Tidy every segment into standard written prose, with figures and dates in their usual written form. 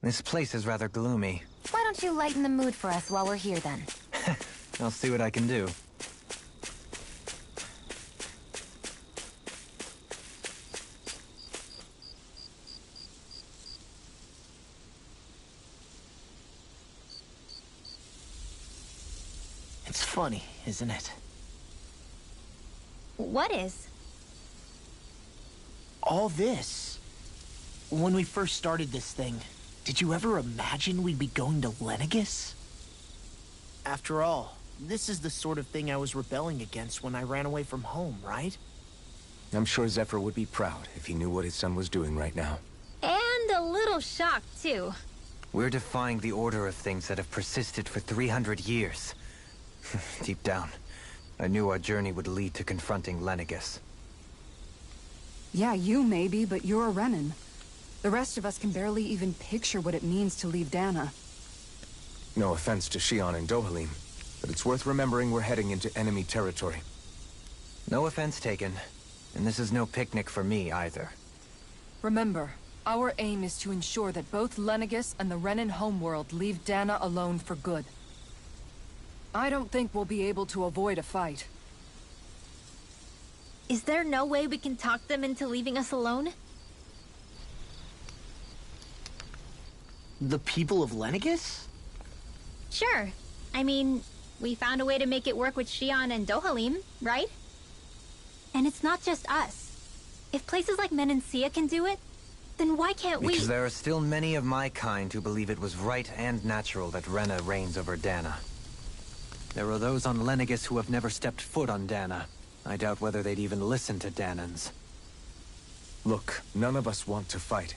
This place is rather gloomy. Why don't you lighten the mood for us while we're here, then? I'll see what I can do. It's funny, isn't it? What is? All this. When we first started this thing, did you ever imagine we'd be going to Lenegis? After all, this is the sort of thing I was rebelling against when I ran away from home, right? I'm sure Zephyr would be proud if he knew what his son was doing right now. And a little shocked, too. We're defying the order of things that have persisted for 300 years. Deep down, I knew our journey would lead to confronting Lenegis. Yeah, you maybe, but you're a Renan. The rest of us can barely even picture what it means to leave Dana. No offense to Shion and Dohalim, but it's worth remembering we're heading into enemy territory. No offense taken, and this is no picnic for me either. Remember, our aim is to ensure that both Lenegis and the Renan homeworld leave Dana alone for good. I don't think we'll be able to avoid a fight. Is there no way we can talk them into leaving us alone? The people of Lenegis? Sure. I mean, we found a way to make it work with Shion and Dohalim, right? And it's not just us. If places like Menancia can do it, then why can't we? Because there are still many of my kind who believe it was right and natural that Rena reigns over Dana. There are those on Lenegis who have never stepped foot on Dana. I doubt whether they'd even listen to Danans. Look, none of us want to fight.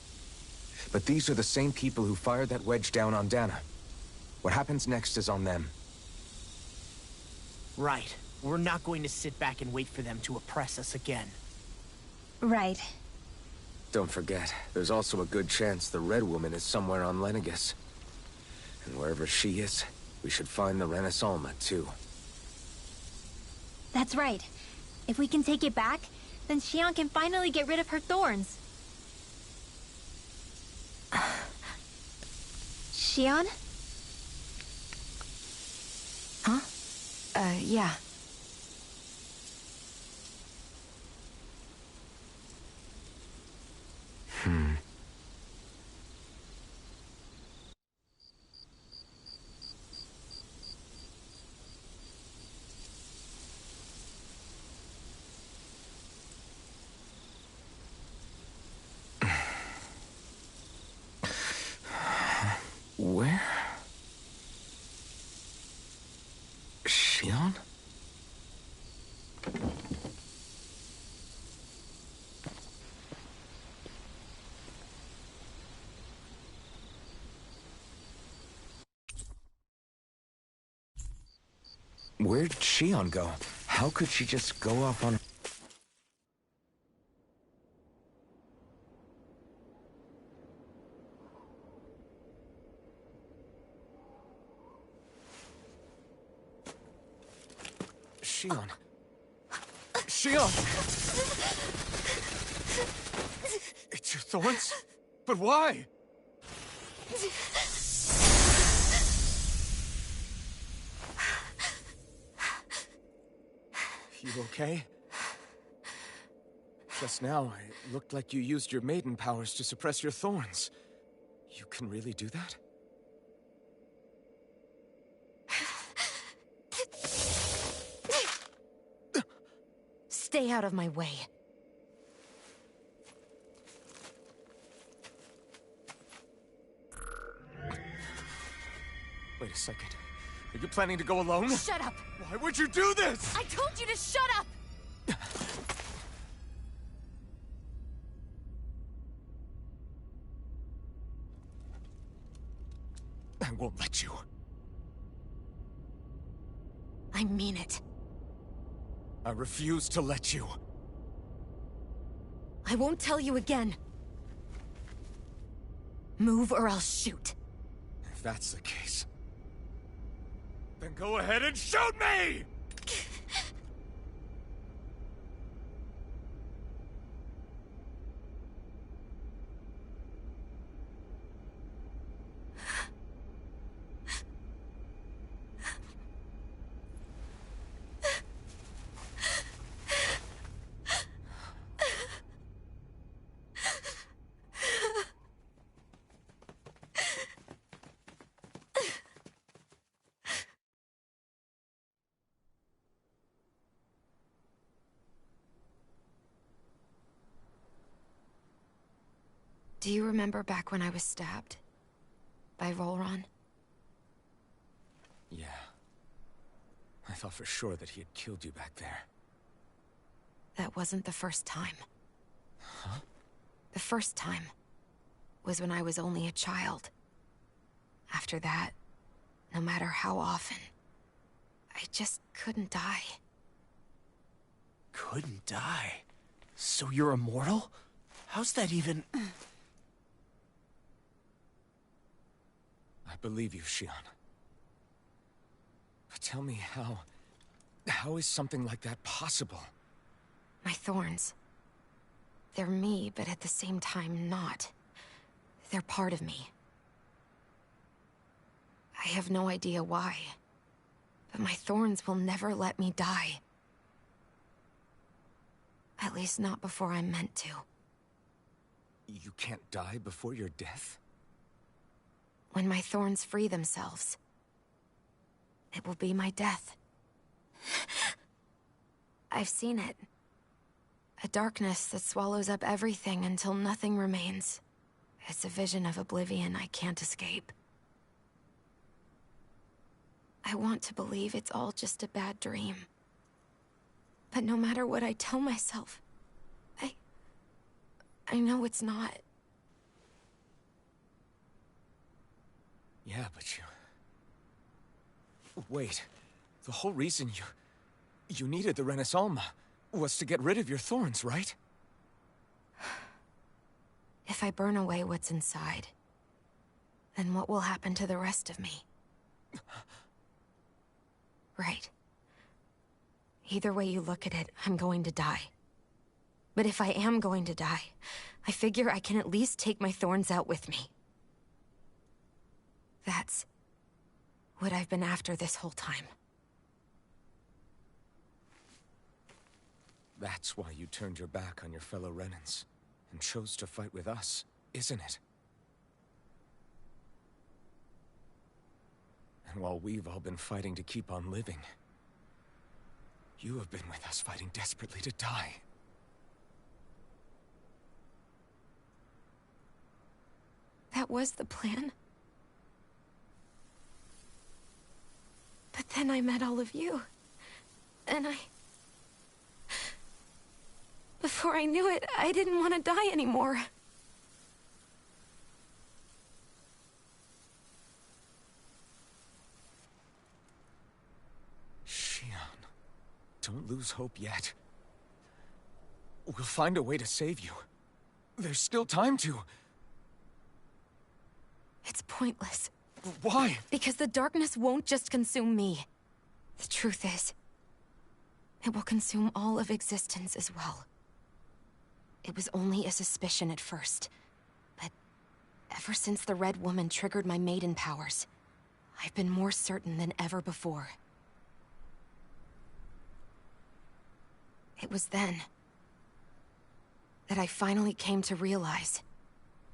But these are the same people who fired that wedge down on Dana. What happens next is on them. Right. We're not going to sit back and wait for them to oppress us again. Right. Don't forget, there's also a good chance the Red Woman is somewhere on Lenegis. And wherever she is, we should find the Renaissance too. That's right. If we can take it back, then Shion can finally get rid of her thorns. Shion? Huh? Yeah. Where? Shion? Where'd Shion go? How could she just go off on... Shion. Shion! It's your thorns? But why? You okay? Just now, it looked like you used your maiden powers to suppress your thorns. You can really do that? Stay out of my way. Wait a second. Are you planning to go alone? Shut up! Why would you do this? I told you to shut up! I won't let you. I mean it. I refuse to let you. I won't tell you again. Move or I'll shoot. If that's the case, then go ahead and shoot me! Do you remember back when I was stabbed? By Volron? Yeah. I thought for sure that he had killed you back there. That wasn't the first time. Huh? The first time was when I was only a child. After that, no matter how often, I just couldn't die. Couldn't die? So you're immortal? How's that even... I believe you, Shionne. But tell me how is something like that possible? My thorns. They're me, but at the same time not. They're part of me. I have no idea why, but my thorns will never let me die. At least not before I'm meant to. You can't die before your death? When my thorns free themselves, it will be my death. I've seen it. A darkness that swallows up everything until nothing remains. It's a vision of oblivion I can't escape. I want to believe it's all just a bad dream. But no matter what I tell myself, I know it's not. Yeah, but you... Wait. The whole reason you needed the Renaissalma was to get rid of your thorns, right? If I burn away what's inside, then what will happen to the rest of me? Right. Either way you look at it, I'm going to die. But if I am going to die, I figure I can at least take my thorns out with me. That's what I've been after this whole time. That's why you turned your back on your fellow Renans and chose to fight with us, isn't it? And while we've all been fighting to keep on living, you have been with us fighting desperately to die. That was the plan. But then I met all of you. And before I knew it, I didn't want to die anymore. Shionne, don't lose hope yet. We'll find a way to save you. There's still time to... It's pointless. Why? Because the darkness won't just consume me. The truth is, it will consume all of existence as well. It was only a suspicion at first, but ever since the Red Woman triggered my maiden powers, I've been more certain than ever before. It was then that I finally came to realize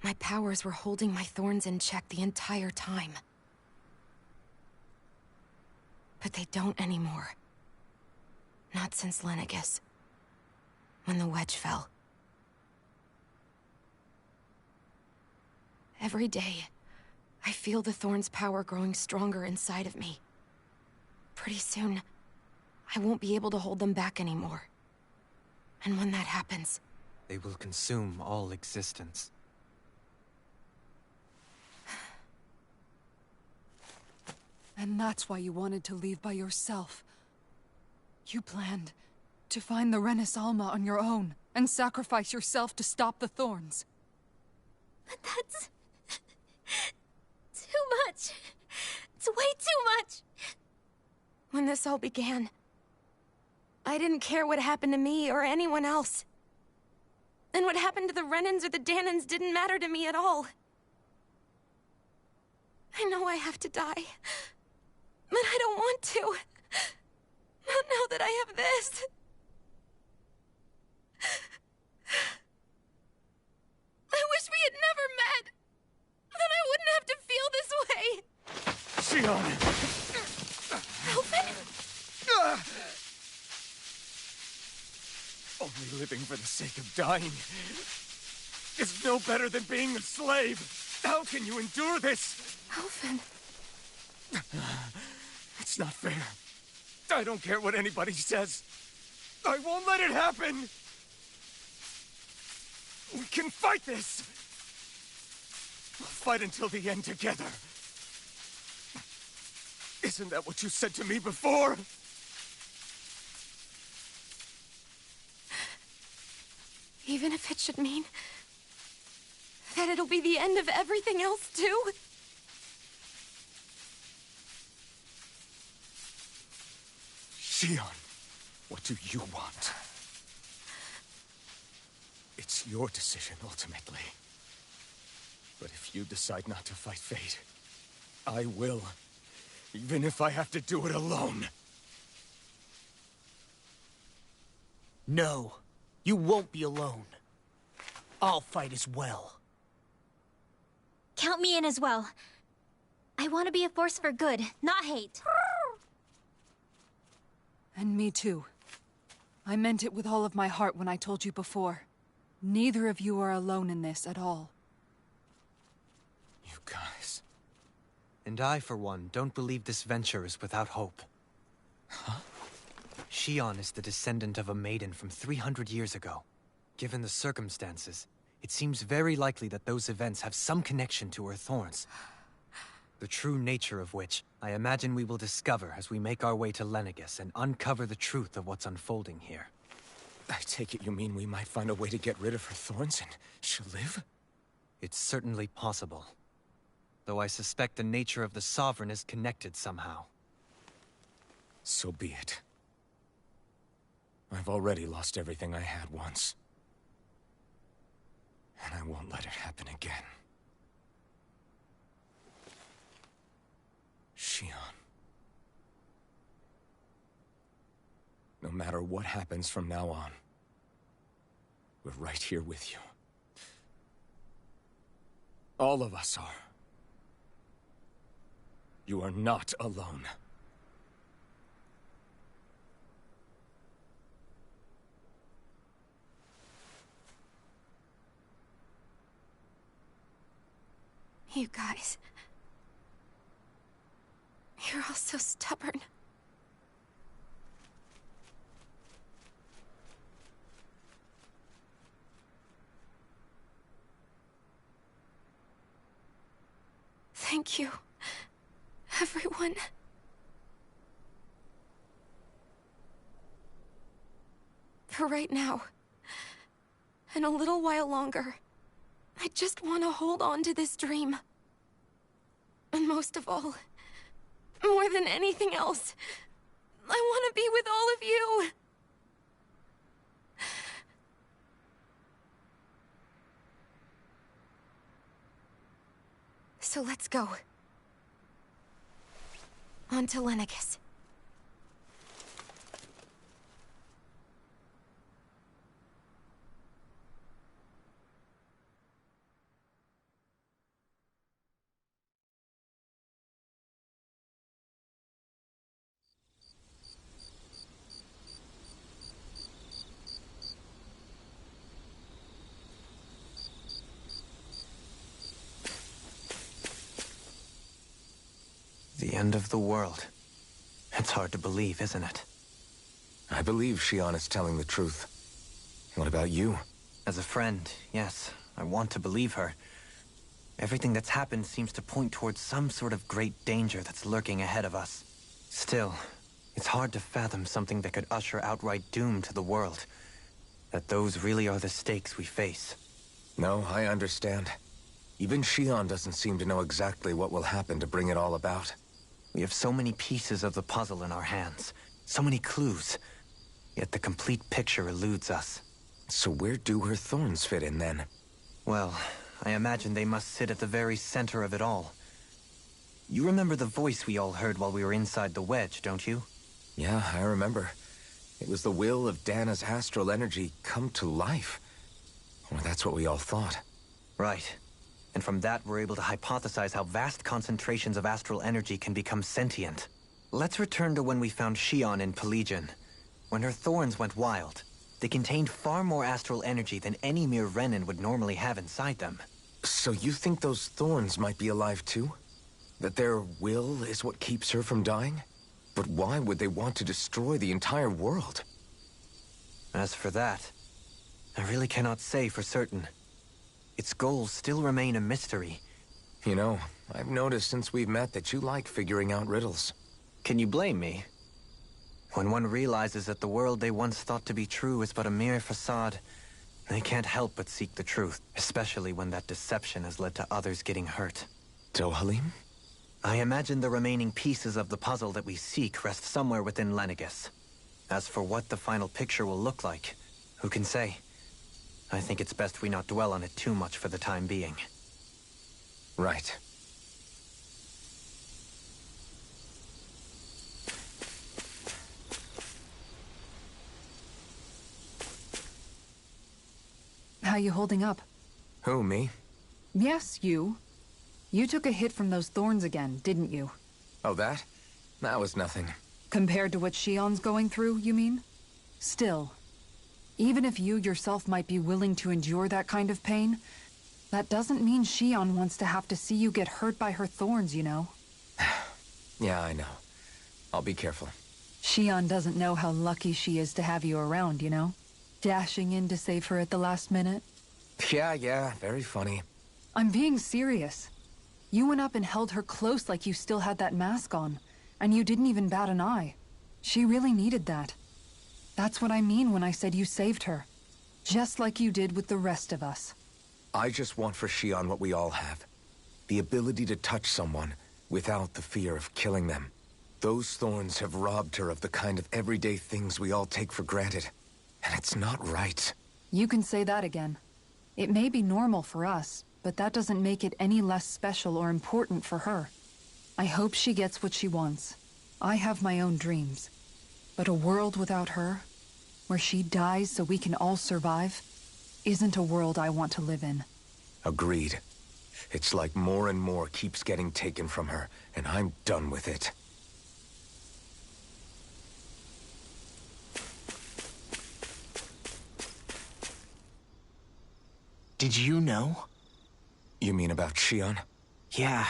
my powers were holding my thorns in check the entire time. But they don't anymore. Not since Lenegis, when the wedge fell. Every day, I feel the thorn's power growing stronger inside of me. Pretty soon, I won't be able to hold them back anymore. And when that happens... They will consume all existence. And that's why you wanted to leave by yourself. You planned to find the Renaissalma on your own. and sacrifice yourself to stop the thorns. But that's... too much. It's way too much. When this all began, I didn't care what happened to me or anyone else. And what happened to the Renans or the Dahnans didn't matter to me at all. I know I have to die, but I don't want to. Not now that I have this. I wish we had never met. Then I wouldn't have to feel this way. Shionne! Alphen? Only living for the sake of dying is no better than being a slave. How can you endure this? Alphen. It's not fair. I don't care what anybody says. I won't let it happen! We can fight this! We'll fight until the end together. Isn't that what you said to me before? Even if it should mean that it'll be the end of everything else, too? Shionne, what do you want? It's your decision, ultimately. But if you decide not to fight fate, I will. Even if I have to do it alone. No, you won't be alone. I'll fight as well. Count me in as well. I want to be a force for good, not hate. And me too. I meant it with all of my heart when I told you before. Neither of you are alone in this at all. You guys... And I, for one, don't believe this venture is without hope. Huh? Shionne is the descendant of a maiden from 300 years ago. Given the circumstances, it seems very likely that those events have some connection to her thorns. The true nature of which, I imagine we will discover as we make our way to Lenegis and uncover the truth of what's unfolding here. I take it you mean we might find a way to get rid of her thorns and she'll live? It's certainly possible. Though I suspect the nature of the Sovereign is connected somehow. So be it. I've already lost everything I had once. And I won't let it happen again. Shionne. No matter what happens from now on, we're right here with you. All of us are. You are not alone. You guys... You're all so stubborn. Thank you, everyone. For right now, and a little while longer, I just want to hold on to this dream. And most of all, more than anything else, I want to be with all of you. So let's go. On to Lenegis. The end of the world. It's hard to believe, isn't it? I believe Shionne is telling the truth. What about you? As a friend, yes, I want to believe her. Everything that's happened seems to point towards some sort of great danger that's lurking ahead of us. Still, it's hard to fathom something that could usher outright doom to the world. That those really are the stakes we face. No, I understand. Even Shion doesn't seem to know exactly what will happen to bring it all about. We have so many pieces of the puzzle in our hands. So many clues. Yet the complete picture eludes us. So where do her thorns fit in, then? Well, I imagine they must sit at the very center of it all. You remember the voice we all heard while we were inside the wedge, don't you? Yeah, I remember. It was the will of Dana's astral energy come to life. Or that's what we all thought. Right. And from that, we're able to hypothesize how vast concentrations of astral energy can become sentient. Let's return to when we found Shion in Pelegion. When her thorns went wild, they contained far more astral energy than any mere Renin would normally have inside them. So you think those thorns might be alive too? That their will is what keeps her from dying? But why would they want to destroy the entire world? As for that, I really cannot say for certain. Its goals still remain a mystery. You know, I've noticed since we've met that you like figuring out riddles. Can you blame me? When one realizes that the world they once thought to be true is but a mere facade, they can't help but seek the truth, especially when that deception has led to others getting hurt. Dohalim? I imagine the remaining pieces of the puzzle that we seek rest somewhere within Lenegis. As for what the final picture will look like, who can say? I think it's best we not dwell on it too much for the time being. Right. How you holding up? Who, me? Yes, you. You took a hit from those thorns again, didn't you? Oh, that? That was nothing. Compared to what Shion's going through, you mean? Still, even if you yourself might be willing to endure that kind of pain, that doesn't mean Shion wants to have to see you get hurt by her thorns, you know? Yeah, I know. I'll be careful. Shion doesn't know how lucky she is to have you around, you know? Dashing in to save her at the last minute. Yeah, very funny. I'm being serious. You went up and held her close like you still had that mask on, and you didn't even bat an eye. She really needed that. That's what I mean when I said you saved her. Just like you did with the rest of us. I just want for Shion what we all have. The ability to touch someone without the fear of killing them. Those thorns have robbed her of the kind of everyday things we all take for granted. And it's not right. You can say that again. It may be normal for us, but that doesn't make it any less special or important for her. I hope she gets what she wants. I have my own dreams. But a world without her, where she dies so we can all survive, isn't a world I want to live in. Agreed. It's like more and more keeps getting taken from her, and I'm done with it. Did you know? You mean about Shion? Yeah,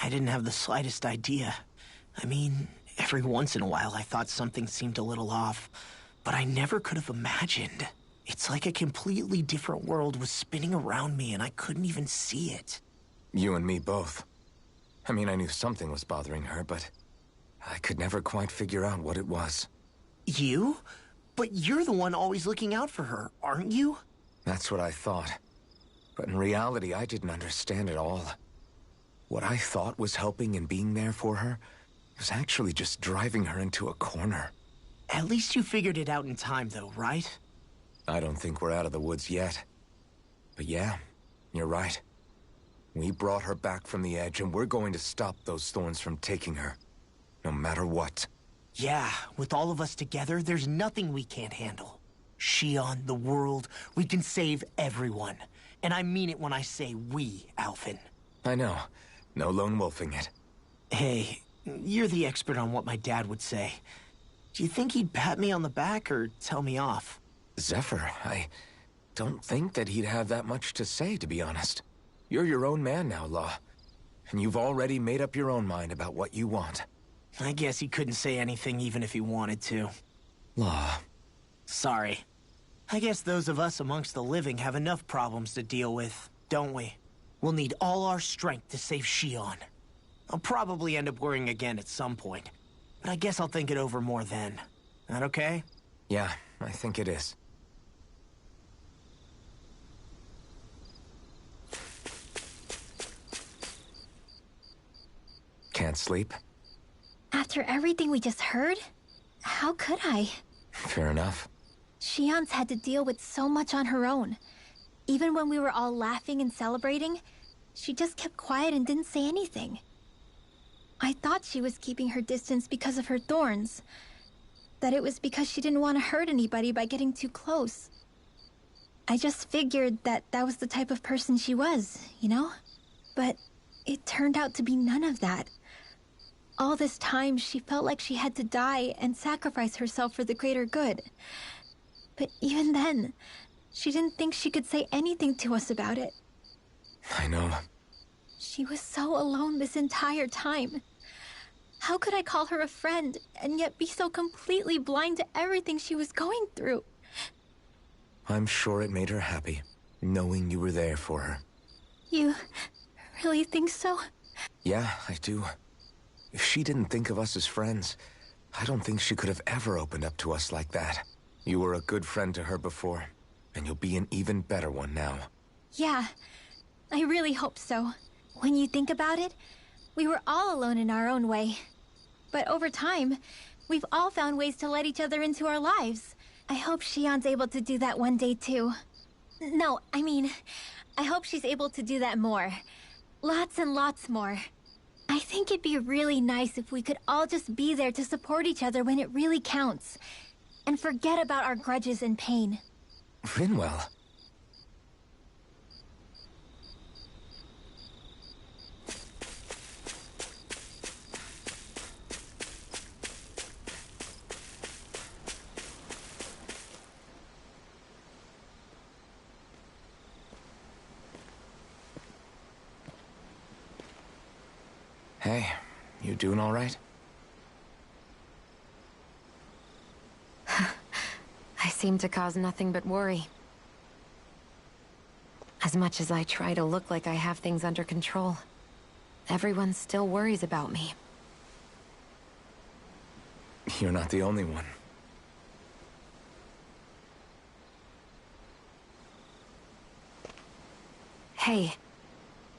I didn't have the slightest idea. I mean, every once in a while I thought something seemed a little off, but I never could have imagined. It's like a completely different world was spinning around me and I couldn't even see it. You and me both. I mean, I knew something was bothering her, but I could never quite figure out what it was. You? But you're the one always looking out for her, aren't you? That's what I thought. But in reality, I didn't understand it all. What I thought was helping and being there for her was actually just driving her into a corner. At least you figured it out in time, though, right? I don't think we're out of the woods yet. But yeah, you're right. We brought her back from the edge, and we're going to stop those thorns from taking her. No matter what. Yeah, with all of us together, there's nothing we can't handle. Shion, the world, we can save everyone. And I mean it when I say we, Alphen. I know. No lone wolfing it. Hey, you're the expert on what my dad would say. Do you think he'd pat me on the back or tell me off? Zephyr, I don't think that he'd have that much to say, to be honest. You're your own man now, Law. And you've already made up your own mind about what you want. I guess he couldn't say anything even if he wanted to. Law. Sorry. I guess those of us amongst the living have enough problems to deal with, don't we? We'll need all our strength to save Shion. I'll probably end up worrying again at some point, but I guess I'll think it over more then. That okay? Yeah, I think it is. can't sleep? After everything we just heard, how could I? Fair enough. Shion's had to deal with so much on her own. Even when we were all laughing and celebrating, she just kept quiet and didn't say anything. I thought she was keeping her distance because of her thorns. That it was because she didn't want to hurt anybody by getting too close. I just figured that that was the type of person she was, you know? But it turned out to be none of that. All this time, she felt like she had to die and sacrifice herself for the greater good. But even then, she didn't think she could say anything to us about it. I know. She was so alone this entire time. How could I call her a friend and yet be so completely blind to everything she was going through? I'm sure it made her happy, knowing you were there for her. You really think so? Yeah, I do. If she didn't think of us as friends, I don't think she could have ever opened up to us like that. You were a good friend to her before, and you'll be an even better one now. Yeah, I really hope so. When you think about it, we were all alone in our own way. But over time, we've all found ways to let each other into our lives. I hope Shion's able to do that one day too. No, I mean, I hope she's able to do that more. Lots and lots more. I think it'd be really nice if we could all just be there to support each other when it really counts. And forget about our grudges and pain. Rinwell. Hey, you doing all right? I seem to cause nothing but worry. As much as I try to look like I have things under control, everyone still worries about me. You're not the only one. Hey,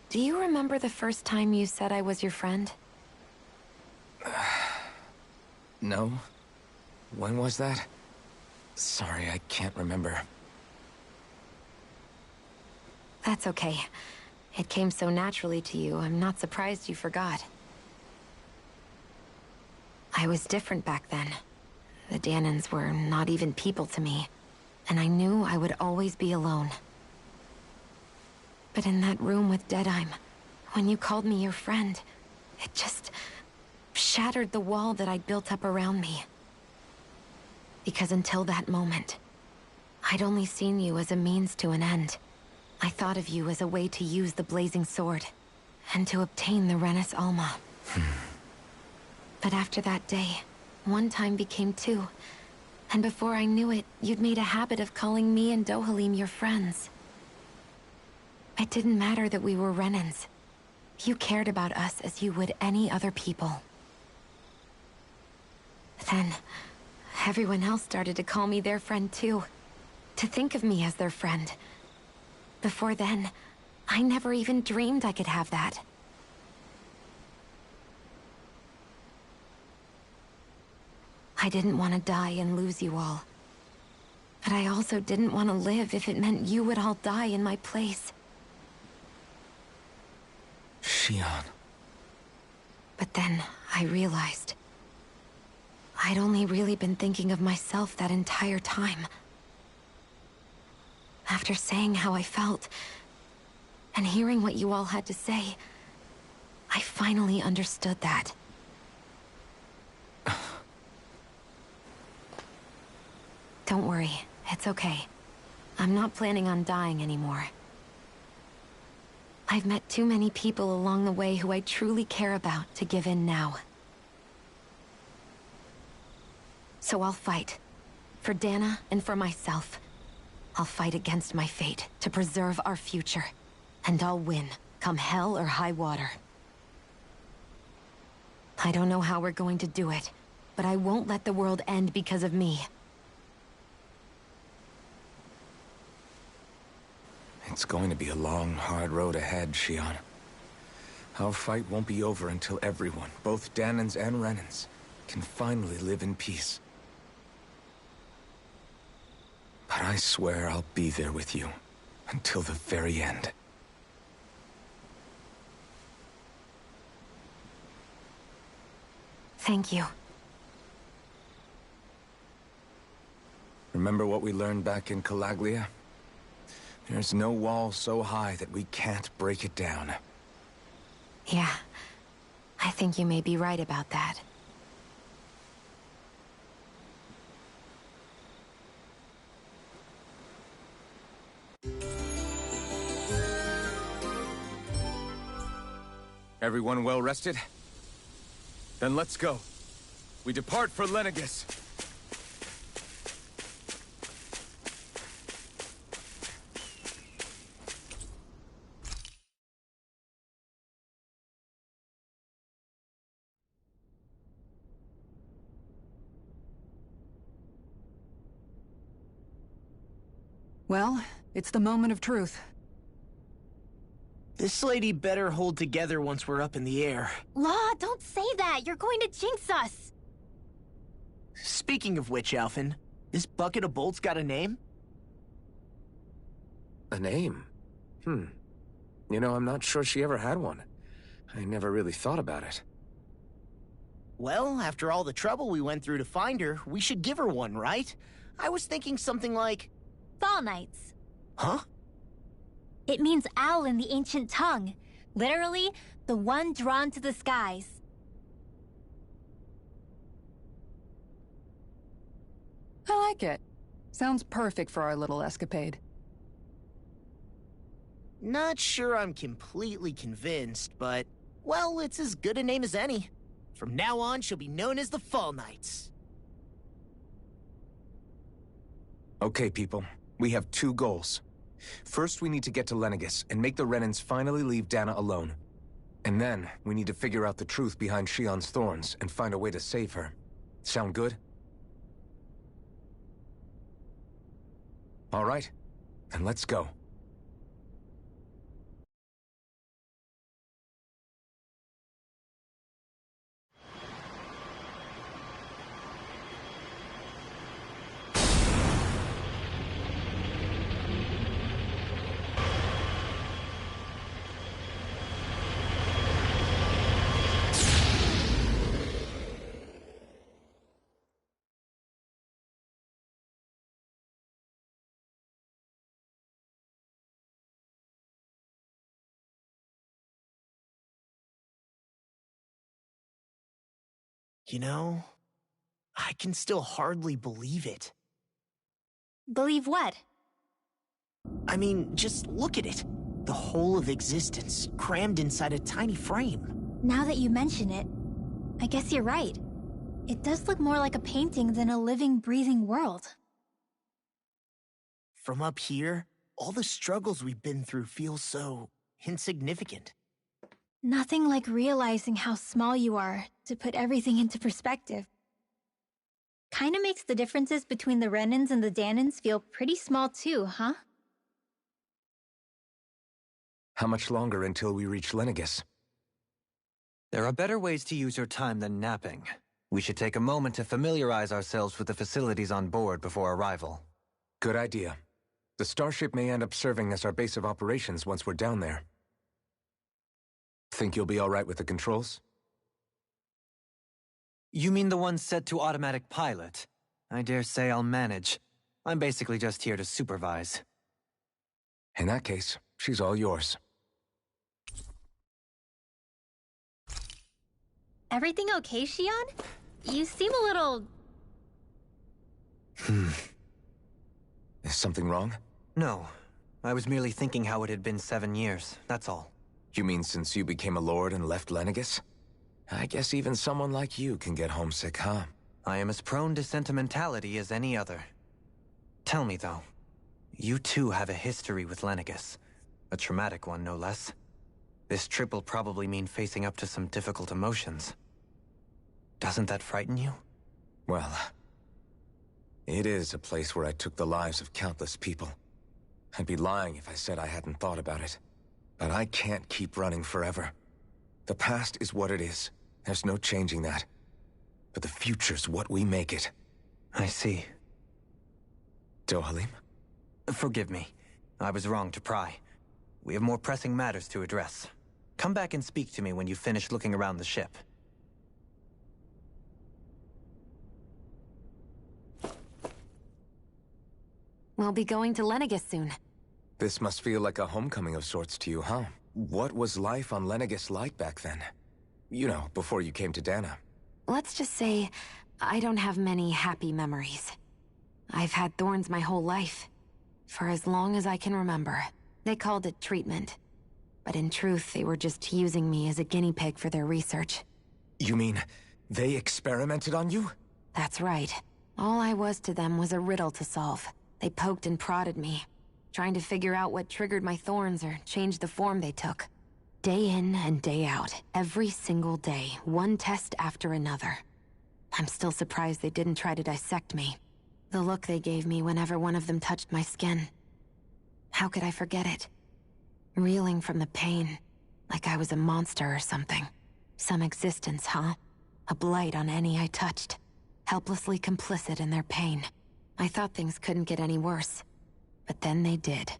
do you remember the first time you said I was your friend? No? When was that? Sorry, I can't remember. That's okay. It came so naturally to you, I'm not surprised you forgot. I was different back then. The Dahnans were not even people to me, and I knew I would always be alone. But in that room with Deadheim, when you called me your friend, it just shattered the wall that I'd built up around me. Because until that moment, I'd only seen you as a means to an end. I thought of you as a way to use the Blazing Sword, and to obtain the Renis Alma. But after that day, one time became two, and before I knew it, you'd made a habit of calling me and Dohalim your friends. It didn't matter that we were Renans. You cared about us as you would any other people. Then, everyone else started to call me their friend too. To think of me as their friend. Before then, I never even dreamed I could have that. I didn't want to die and lose you all. But I also didn't want to live if it meant you would all die in my place. Shion. But then, I realized I'd only really been thinking of myself that entire time. After saying how I felt, and hearing what you all had to say, I finally understood that. Don't worry, it's okay. I'm not planning on dying anymore. I've met too many people along the way who I truly care about to give in now. So I'll fight. For Dana and for myself. I'll fight against my fate to preserve our future. And I'll win, come hell or high water. I don't know how we're going to do it, but I won't let the world end because of me. It's going to be a long, hard road ahead, Shion. Our fight won't be over until everyone, both Dahnans and Renans, can finally live in peace. But I swear I'll be there with you until the very end. Thank you. Remember what we learned back in Calaglia? There's no wall so high that we can't break it down. Yeah. I think you may be right about that. Everyone well rested? Then let's go. We depart for Lenegis. Well, it's the moment of truth. This lady better hold together once we're up in the air. Law, don't say that. You're going to jinx us. Speaking of which, Alphen, this bucket of bolts got a name? A name? You know, I'm not sure she ever had one. I never really thought about it. Well, after all the trouble we went through to find her, we should give her one, right? I was thinking something like... Fall Knights. Huh? It means owl in the ancient tongue. Literally, the one drawn to the skies. I like it. Sounds perfect for our little escapade. Not sure I'm completely convinced, but... well, it's as good a name as any. From now on, she'll be known as the Fall Knights. Okay, people. We have two goals. First, we need to get to Lenegis and make the Renans finally leave Dahna alone. And then, we need to figure out the truth behind Shionne's thorns and find a way to save her. Sound good? All right. Then let's go. You know, I can still hardly believe it. Believe what? I mean, just look at it. The whole of existence, crammed inside a tiny frame. Now that you mention it, I guess you're right. It does look more like a painting than a living, breathing world. From up here, all the struggles we've been through feel so insignificant. Nothing like realizing how small you are to put everything into perspective. Kinda makes the differences between the Renans and the Dahnans feel pretty small too, huh? How much longer until we reach Lenegis? There are better ways to use your time than napping. We should take a moment to familiarize ourselves with the facilities on board before arrival. Good idea. The starship may end up serving as our base of operations once we're down there. Think you'll be all right with the controls? You mean the one set to automatic pilot? I dare say I'll manage. I'm basically just here to supervise. In that case, she's all yours. Everything okay, Shionne? You seem a little... Is something wrong? No. I was merely thinking how it had been 7 years, that's all. You mean since you became a lord and left Lenegis? I guess even someone like you can get homesick, huh? I am as prone to sentimentality as any other. Tell me, though, you too have a history with Lenegis. A traumatic one, no less. This trip will probably mean facing up to some difficult emotions. Doesn't that frighten you? Well, it is a place where I took the lives of countless people. I'd be lying if I said I hadn't thought about it. But I can't keep running forever. The past is what it is. There's no changing that. But the future's what we make it. I see. Dohalim? Forgive me. I was wrong to pry. We have more pressing matters to address. Come back and speak to me when you've finished looking around the ship. We'll be going to Lenegis soon. This must feel like a homecoming of sorts to you, huh? What was life on Lenegis like back then? You know, before you came to Dana. Let's just say, I don't have many happy memories. I've had thorns my whole life. For as long as I can remember. They called it treatment. But in truth, they were just using me as a guinea pig for their research. You mean, they experimented on you? That's right. All I was to them was a riddle to solve. They poked and prodded me, trying to figure out what triggered my thorns or changed the form they took. Day in and day out, every single day, one test after another. I'm still surprised they didn't try to dissect me. The look they gave me whenever one of them touched my skin. How could I forget it? Reeling from the pain, like I was a monster or something. Some existence, huh? A blight on any I touched. Helplessly complicit in their pain. I thought things couldn't get any worse. But then they did.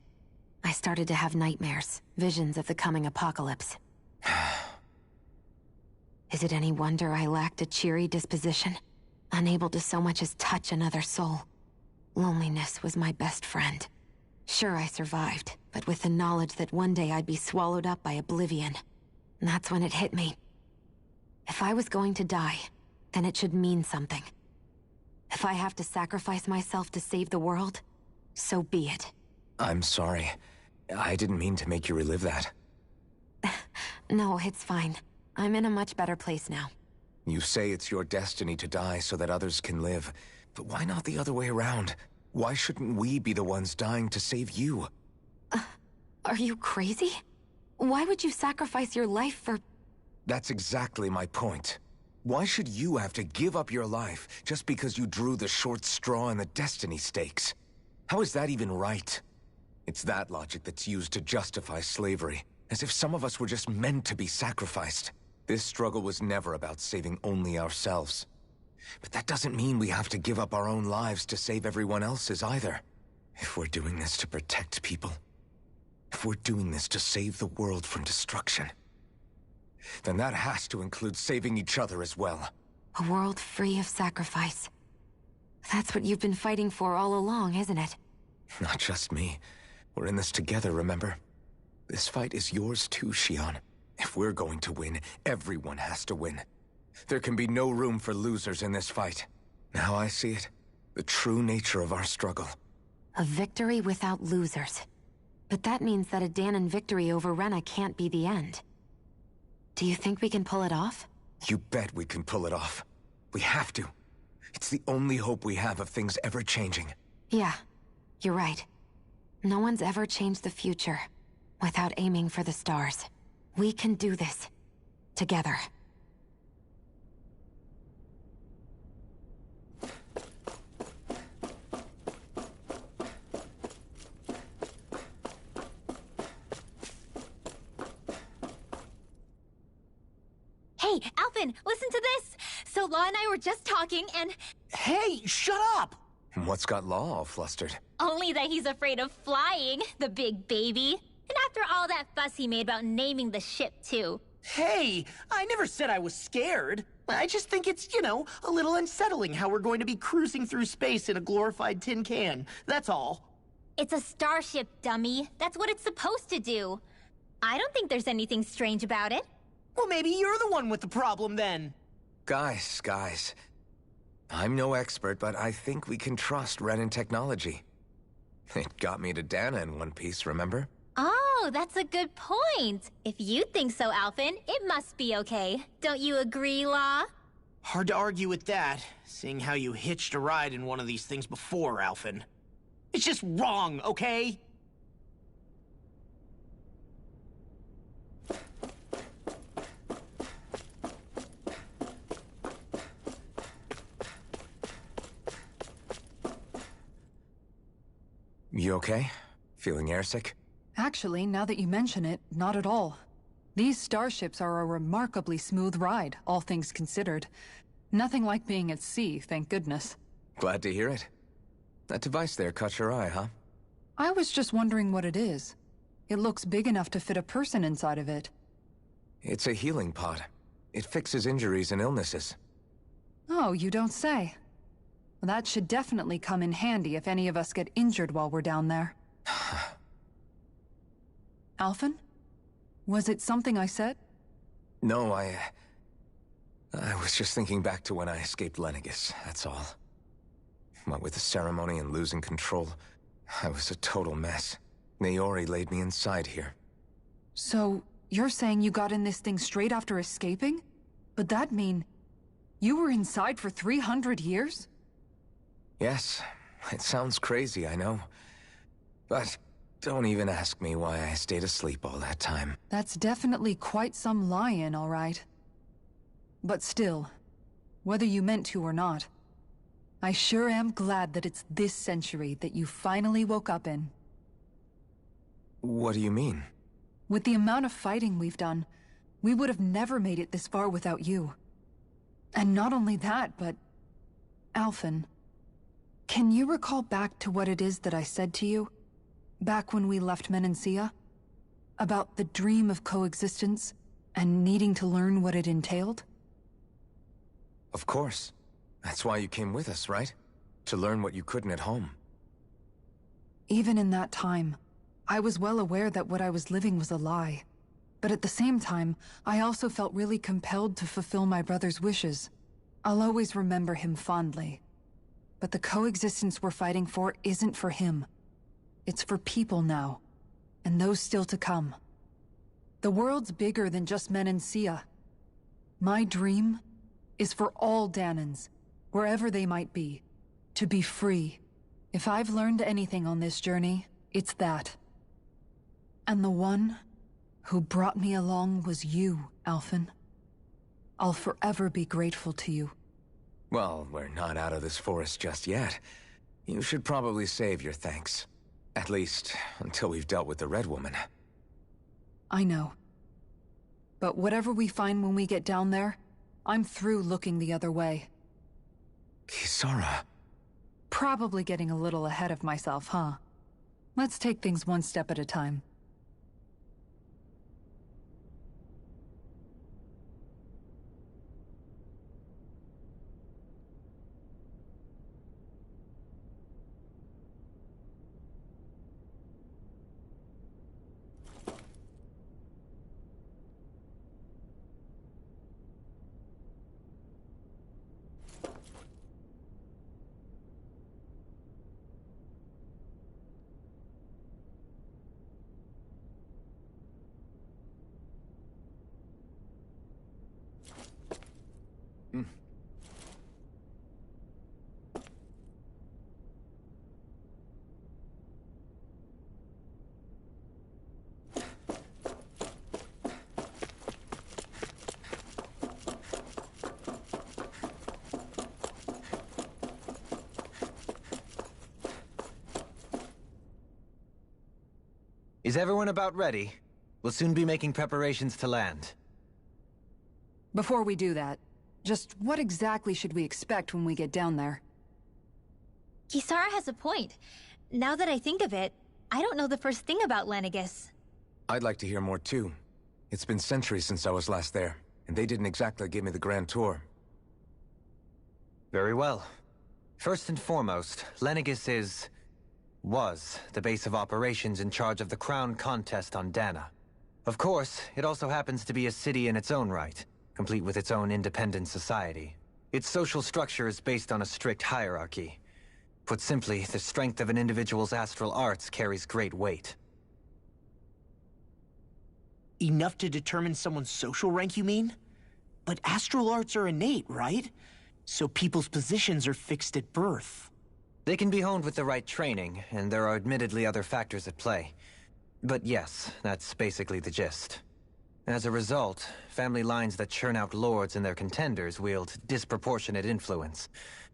I started to have nightmares, visions of the coming apocalypse. Is it any wonder I lacked a cheery disposition? Unable to so much as touch another soul. Loneliness was my best friend. Sure, I survived, but with the knowledge that one day I'd be swallowed up by oblivion. And that's when it hit me. If I was going to die, then it should mean something. If I have to sacrifice myself to save the world, so be it. I'm sorry. I didn't mean to make you relive that. No, it's fine. I'm in a much better place now. You say it's your destiny to die so that others can live. But why not the other way around? Why shouldn't we be the ones dying to save you? Are you crazy? Why would you sacrifice your life for... That's exactly my point. Why should you have to give up your life just because you drew the short straw in the destiny stakes? How is that even right? It's that logic that's used to justify slavery, as if some of us were just meant to be sacrificed. This struggle was never about saving only ourselves. But that doesn't mean we have to give up our own lives to save everyone else's either. If we're doing this to protect people, if we're doing this to save the world from destruction, then that has to include saving each other as well. A world free of sacrifice. That's what you've been fighting for all along, isn't it? Not just me. We're in this together, remember? This fight is yours too, Shion. If we're going to win, everyone has to win. There can be no room for losers in this fight. Now I see it. The true nature of our struggle. A victory without losers. But that means that a Dahnan victory over Rena can't be the end. Do you think we can pull it off? You bet we can pull it off. We have to. It's the only hope we have of things ever changing. Yeah, you're right. No one's ever changed the future without aiming for the stars. We can do this. Together. Hey, Alphen, listen to this! So Law and I were just talking and... Hey, shut up! What's got Law all flustered? Only that he's afraid of flying, the big baby. And after all that fuss he made about naming the ship, too. Hey, I never said I was scared. I just think it's, you know, a little unsettling how we're going to be cruising through space in a glorified tin can. That's all. It's a starship, dummy. That's what it's supposed to do. I don't think there's anything strange about it. Well, maybe you're the one with the problem then. Guys. I'm no expert, but I think we can trust Renan technology. It got me to Dana in one piece, remember? Oh, that's a good point. If you think so, Alphen, it must be okay. Don't you agree, Law? Hard to argue with that, seeing how you hitched a ride in one of these things before, Alphen. It's just wrong, okay? You okay? Feeling airsick? Actually, now that you mention it, not at all. These starships are a remarkably smooth ride, all things considered. Nothing like being at sea, thank goodness. Glad to hear it. That device there caught your eye, huh? I was just wondering what it is. It looks big enough to fit a person inside of it. It's a healing pod. It fixes injuries and illnesses. Oh, you don't say. Well, that should definitely come in handy if any of us get injured while we're down there. Alphen? Was it something I said? No, I was just thinking back to when I escaped Lenegis, that's all. What with the ceremony and losing control, I was a total mess. Naori laid me inside here. So, you're saying you got in this thing straight after escaping? But that'd mean... you were inside for 300 years? Yes, it sounds crazy, I know. But don't even ask me why I stayed asleep all that time. That's definitely quite some lie-in, all right. But still, whether you meant to or not, I sure am glad that it's this century that you finally woke up in. What do you mean? With the amount of fighting we've done, we would have never made it this far without you. And not only that, but... Alphen, can you recall back to what it is that I said to you? Back when we left Menancia? About the dream of coexistence, and needing to learn what it entailed? Of course. That's why you came with us, right? To learn what you couldn't at home. Even in that time, I was well aware that what I was living was a lie. But at the same time, I also felt really compelled to fulfill my brother's wishes. I'll always remember him fondly. But the coexistence we're fighting for isn't for him. It's for people now, and those still to come. The world's bigger than just Menancia. My dream is for all Dahnans, wherever they might be, to be free. If I've learned anything on this journey, it's that. And the one who brought me along was you, Alphen. I'll forever be grateful to you. Well, we're not out of this forest just yet. You should probably save your thanks. At least, until we've dealt with the Red Woman. I know. But whatever we find when we get down there, I'm through looking the other way. Kisara. Probably getting a little ahead of myself, huh? Let's take things one step at a time. Is everyone about ready? We'll soon be making preparations to land. Before we do that, just what exactly should we expect when we get down there? Kisara has a point. Now that I think of it, I don't know the first thing about Lenegis. I'd like to hear more too. It's been centuries since I was last there, and they didn't exactly give me the grand tour. Very well. First and foremost, Lenegis was the base of operations in charge of the crown contest on Dahna. Of course, it also happens to be a city in its own right, complete with its own independent society. Its social structure is based on a strict hierarchy. Put simply, the strength of an individual's astral arts carries great weight. Enough to determine someone's social rank, you mean? But astral arts are innate, right? So people's positions are fixed at birth. They can be honed with the right training, and there are admittedly other factors at play. But yes, that's basically the gist. As a result, family lines that churn out lords and their contenders wield disproportionate influence,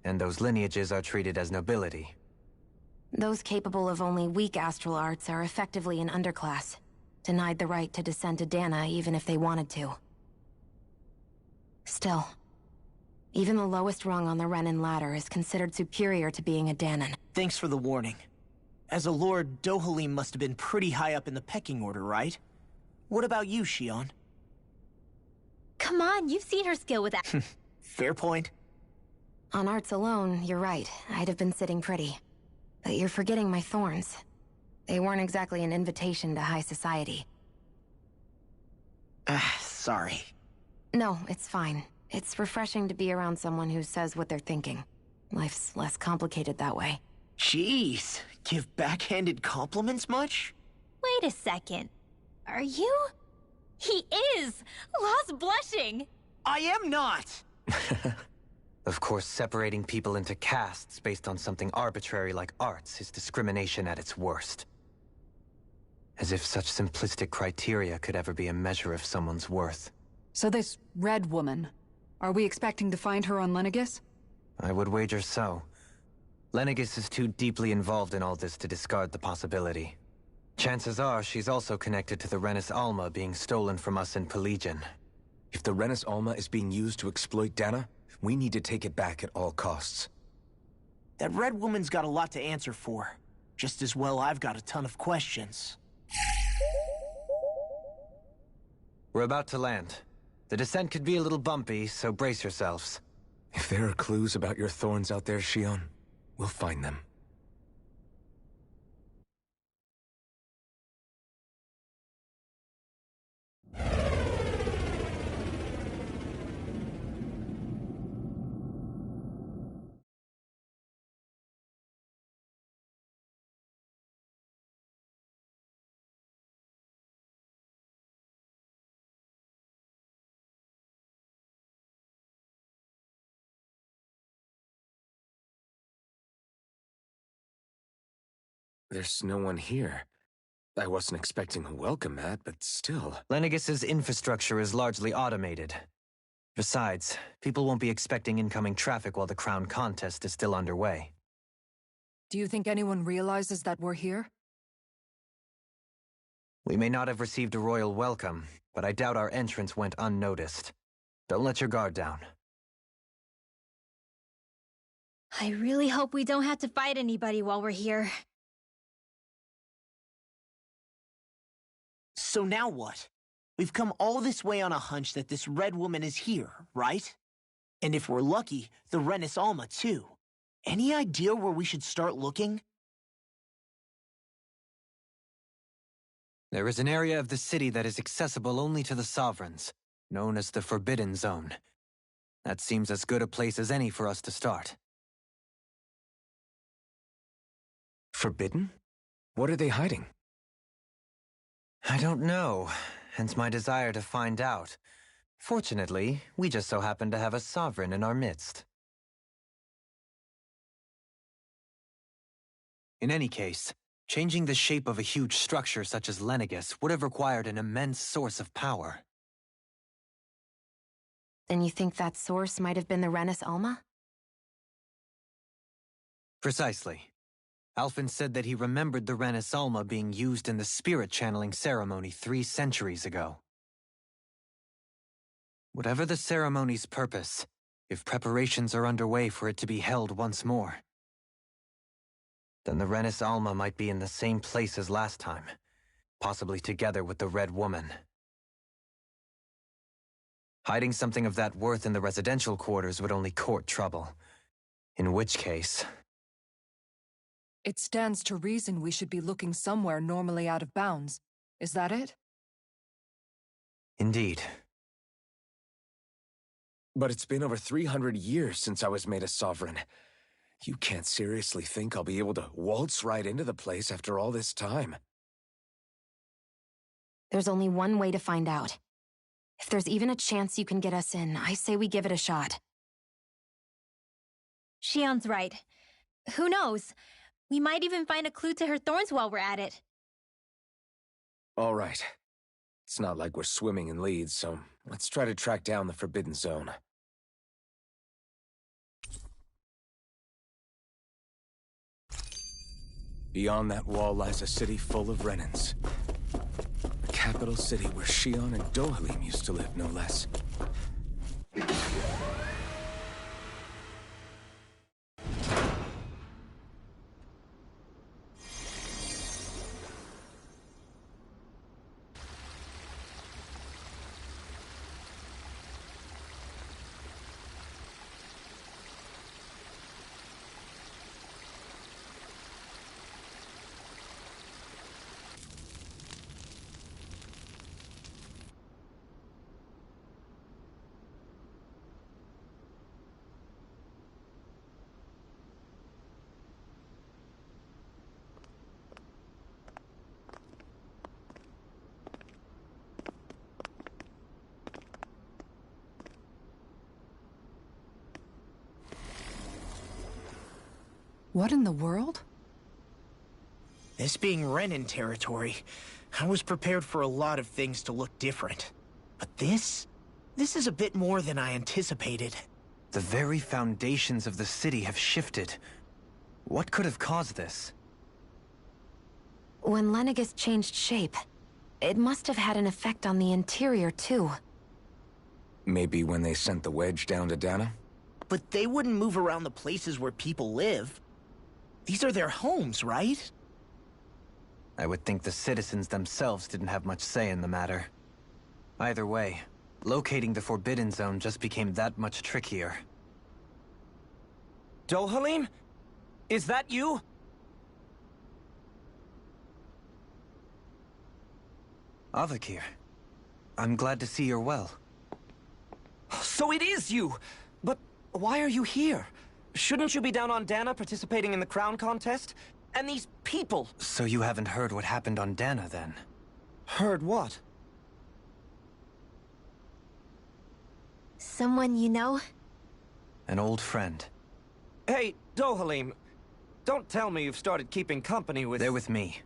and those lineages are treated as nobility. Those capable of only weak astral arts are effectively an underclass. denied the right to descend to Dana even if they wanted to. Still, even the lowest rung on the Renan ladder is considered superior to being a Danan. Thanks for the warning. As a lord, Dohalim must have been pretty high up in the pecking order, right? What about you, Shion? Come on, you've seen her skill with that. Fair point. On arts alone, you're right. I'd have been sitting pretty. But you're forgetting my thorns. They weren't exactly an invitation to high society. Sorry. No, it's fine. It's refreshing to be around someone who says what they're thinking. Life's less complicated that way. Jeez, give backhanded compliments much? Wait a second. Are you? He is! Lost blushing! I am not! Of course, separating people into castes based on something arbitrary like arts is discrimination at its worst. As if such simplistic criteria could ever be a measure of someone's worth. So this Red Woman, are we expecting to find her on Lenegis? I would wager so. Lenegis is too deeply involved in all this to discard the possibility. Chances are she's also connected to the Renis Alma being stolen from us in Pelegion. If the Renis Alma is being used to exploit Dana, we need to take it back at all costs. That Red Woman's got a lot to answer for. Just as well I've got a ton of questions. We're about to land. The descent could be a little bumpy, so brace yourselves. If there are clues about your thorns out there, Shion, we'll find them. There's no one here. I wasn't expecting a welcome mat, but still. Lenegis's infrastructure is largely automated. Besides, people won't be expecting incoming traffic while the crown contest is still underway. Do you think anyone realizes that we're here? We may not have received a royal welcome, but I doubt our entrance went unnoticed. Don't let your guard down. I really hope we don't have to fight anybody while we're here. So now what? We've come all this way on a hunch that this Red Woman is here, right? And if we're lucky, the Renis Alma too. Any idea where we should start looking? There is an area of the city that is accessible only to the Sovereigns, known as the Forbidden Zone. That seems as good a place as any for us to start. Forbidden? What are they hiding? I don't know, hence my desire to find out. Fortunately, we just so happen to have a Sovereign in our midst. In any case, changing the shape of a huge structure such as Lenegis would have required an immense source of power. Then you think that source might have been the Renis Alma? Precisely. Alphen said that he remembered the Renis Alma being used in the spirit channeling ceremony 3 centuries ago. Whatever the ceremony's purpose, if preparations are underway for it to be held once more, then the Renis Alma might be in the same place as last time, possibly together with the Red Woman. Hiding something of that worth in the residential quarters would only court trouble. In which case... It stands to reason we should be looking somewhere normally out of bounds. Is that it? Indeed. But it's been over 300 years since I was made a Sovereign. You can't seriously think I'll be able to waltz right into the place after all this time. There's only one way to find out. If there's even a chance you can get us in, I say we give it a shot. Shion's right. Who knows? We might even find a clue to her thorns while we're at it. All right. It's not like we're swimming in leads, so let's try to track down the Forbidden Zone. Beyond that wall lies a city full of Renans. A capital city where Shion and Dohalim used to live, no less. What in the world? This being Renan territory, I was prepared for a lot of things to look different. But this is a bit more than I anticipated. The very foundations of the city have shifted. What could have caused this? When Lenegis changed shape, it must have had an effect on the interior, too. Maybe when they sent the wedge down to Dana? But they wouldn't move around the places where people live. These are their homes, right? I would think the citizens themselves didn't have much say in the matter. Either way, locating the Forbidden Zone just became that much trickier. Dohalim? Is that you? Avakir, I'm glad to see you're well. So it is you! But why are you here? Shouldn't you be down on Dana participating in the crown contest? And these people! So you haven't heard what happened on Dana, then? Heard what? Someone you know? An old friend. Hey, Dohalim, don't tell me you've started keeping company with... They're with me.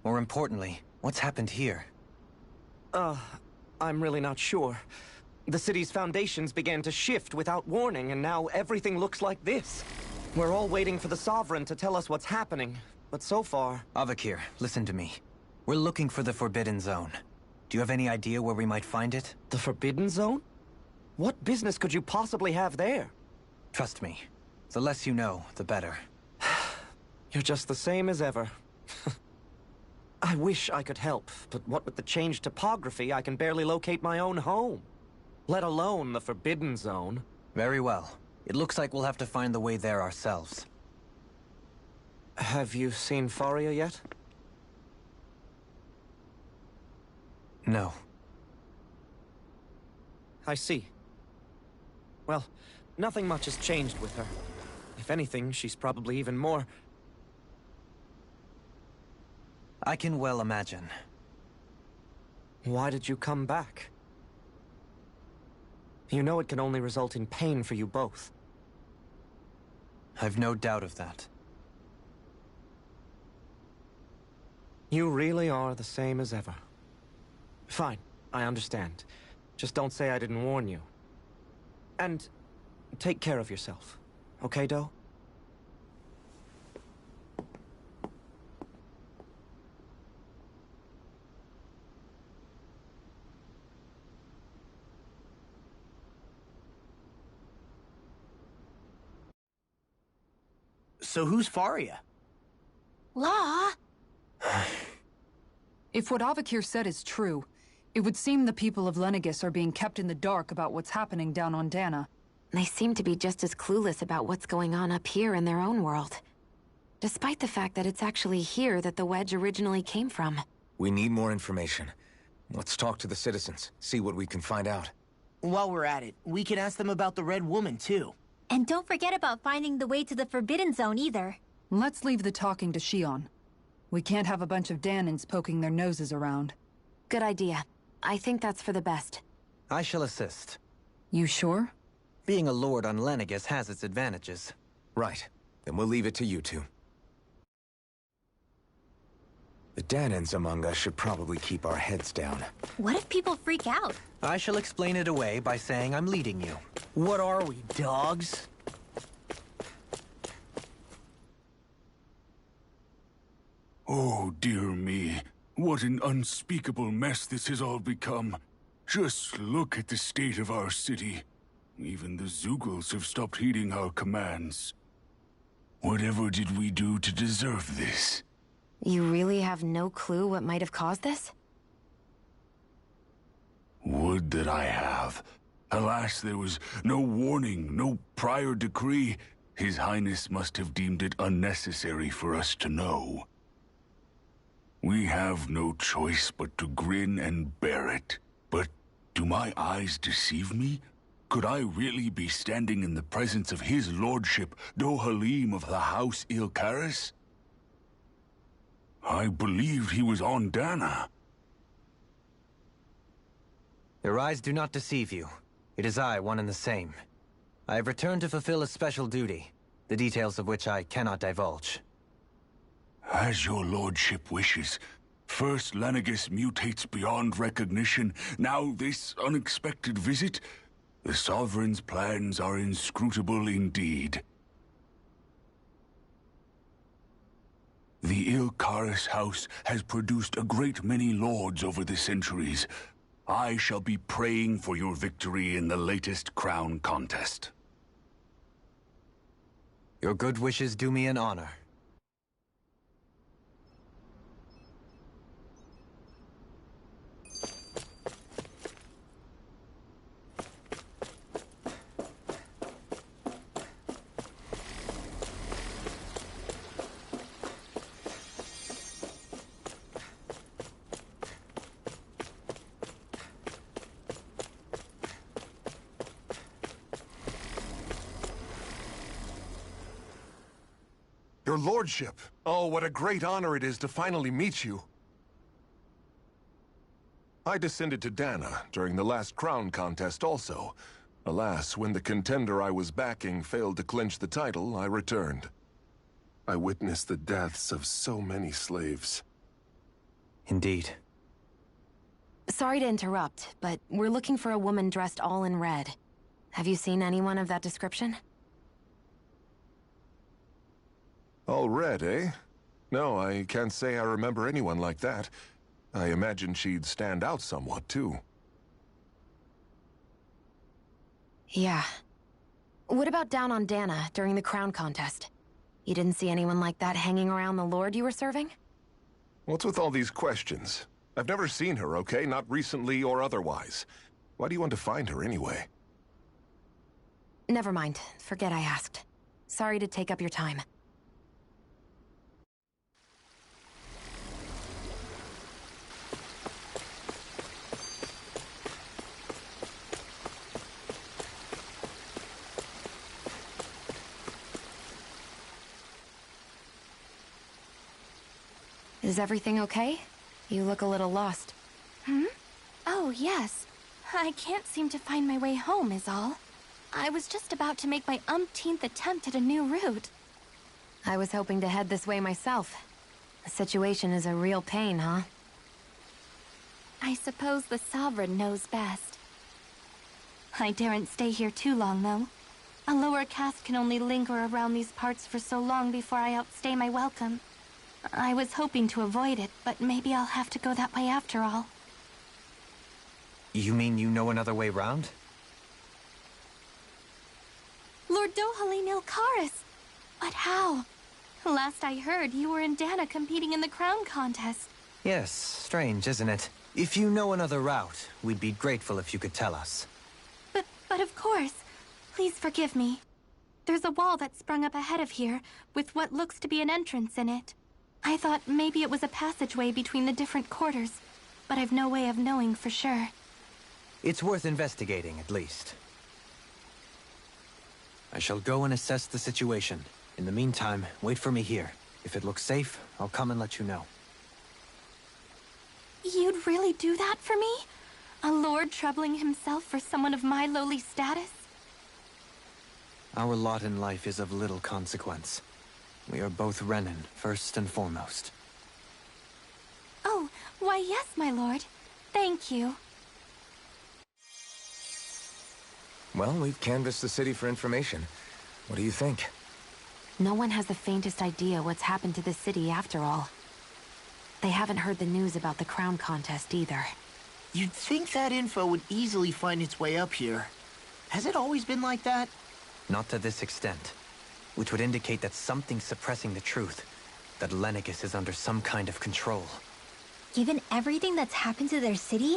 More importantly, what's happened here? I'm really not sure. The city's foundations began to shift without warning, and now everything looks like this. We're all waiting for the Sovereign to tell us what's happening, but so far... Avakir, listen to me. We're looking for the Forbidden Zone. Do you have any idea where we might find it? The Forbidden Zone? What business could you possibly have there? Trust me. The less you know, the better. You're just the same as ever. I wish I could help, but what with the changed topography, I can barely locate my own home. Let alone the Forbidden Zone. Very well. It looks like we'll have to find the way there ourselves. Have you seen Faria yet? No. I see. Well, nothing much has changed with her. If anything, she's probably even more... I can well imagine. Why did you come back? You know it can only result in pain for you both. I've no doubt of that. You really are the same as ever. Fine, I understand. Just don't say I didn't warn you. And take care of yourself. Okay, Do? So who's Faria? Law? If what Avakir said is true, it would seem the people of Lenegis are being kept in the dark about what's happening down on Dana. They seem to be just as clueless about what's going on up here in their own world. Despite the fact that it's actually here that the wedge originally came from. We need more information. Let's talk to the citizens, see what we can find out. While we're at it, we can ask them about the Red Woman, too. And don't forget about finding the way to the Forbidden Zone either. Let's leave the talking to Shion. We can't have a bunch of Danans poking their noses around. Good idea. I think that's for the best. I shall assist. You sure? Being a lord on Lenegis has its advantages. Right. Then we'll leave it to you two. The Danans among us should probably keep our heads down. What if people freak out? I shall explain it away by saying I'm leading you. What are we, dogs? Oh, dear me. What an unspeakable mess this has all become. Just look at the state of our city. Even the Zeugles have stopped heeding our commands. Whatever did we do to deserve this? You really have no clue what might have caused this? Would that I have. Alas, there was no warning, no prior decree. His Highness must have deemed it unnecessary for us to know. We have no choice but to grin and bear it. But do my eyes deceive me? Could I really be standing in the presence of his lordship, Dohalim of the House Ilkaris? I believed he was on Dana. Your eyes do not deceive you. It is I, one and the same. I have returned to fulfill a special duty, the details of which I cannot divulge. As your lordship wishes. First Lenegis mutates beyond recognition, now this unexpected visit. The Sovereign's plans are inscrutable indeed. The Ilkaris house has produced a great many lords over the centuries. I shall be praying for your victory in the latest crown contest. Your good wishes do me an honor. Your lordship! Oh, what a great honor it is to finally meet you. I descended to Dana during the last crown contest also. Alas, when the contender I was backing failed to clinch the title, I returned. I witnessed the deaths of so many slaves. Indeed. Sorry to interrupt, but we're looking for a woman dressed all in red. Have you seen anyone of that description? All red, eh? No, I can't say I remember anyone like that. I imagine she'd stand out somewhat, too. Yeah. What about down on Dana during the crown contest? You didn't see anyone like that hanging around the lord you were serving? What's with all these questions? I've never seen her, okay? Not recently or otherwise. Why do you want to find her anyway? Never mind. Forget I asked. Sorry to take up your time. Is everything okay? You look a little lost. Oh, yes. I can't seem to find my way home, is all. I was just about to make my umpteenth attempt at a new route. I was hoping to head this way myself. The situation is a real pain, huh? I suppose the Sovereign knows best. I daren't stay here too long, though. A lower caste can only linger around these parts for so long before I outstay my welcome. I was hoping to avoid it, but maybe I'll have to go that way after all. You mean you know another way round? Lord Dohalim Ilkaris! But how? Last I heard, you were in Dana competing in the crown contest. Yes, strange, isn't it? If you know another route, we'd be grateful if you could tell us. But of course. Please forgive me. There's a wall that sprung up ahead of here, with what looks to be an entrance in it. I thought maybe it was a passageway between the different quarters, but I've no way of knowing for sure. It's worth investigating, at least. I shall go and assess the situation. In the meantime, wait for me here. If it looks safe, I'll come and let you know. You'd really do that for me? A lord troubling himself for someone of my lowly status? Our lot in life is of little consequence. We are both Renan, first and foremost. Oh, why yes, my lord. Thank you. Well, we've canvassed the city for information. What do you think? No one has the faintest idea what's happened to the city after all. They haven't heard the news about the crown contest either. You'd think that info would easily find its way up here. Has it always been like that? Not to this extent. Which would indicate that something's suppressing the truth. That Lenegis is under some kind of control. Given everything that's happened to their city,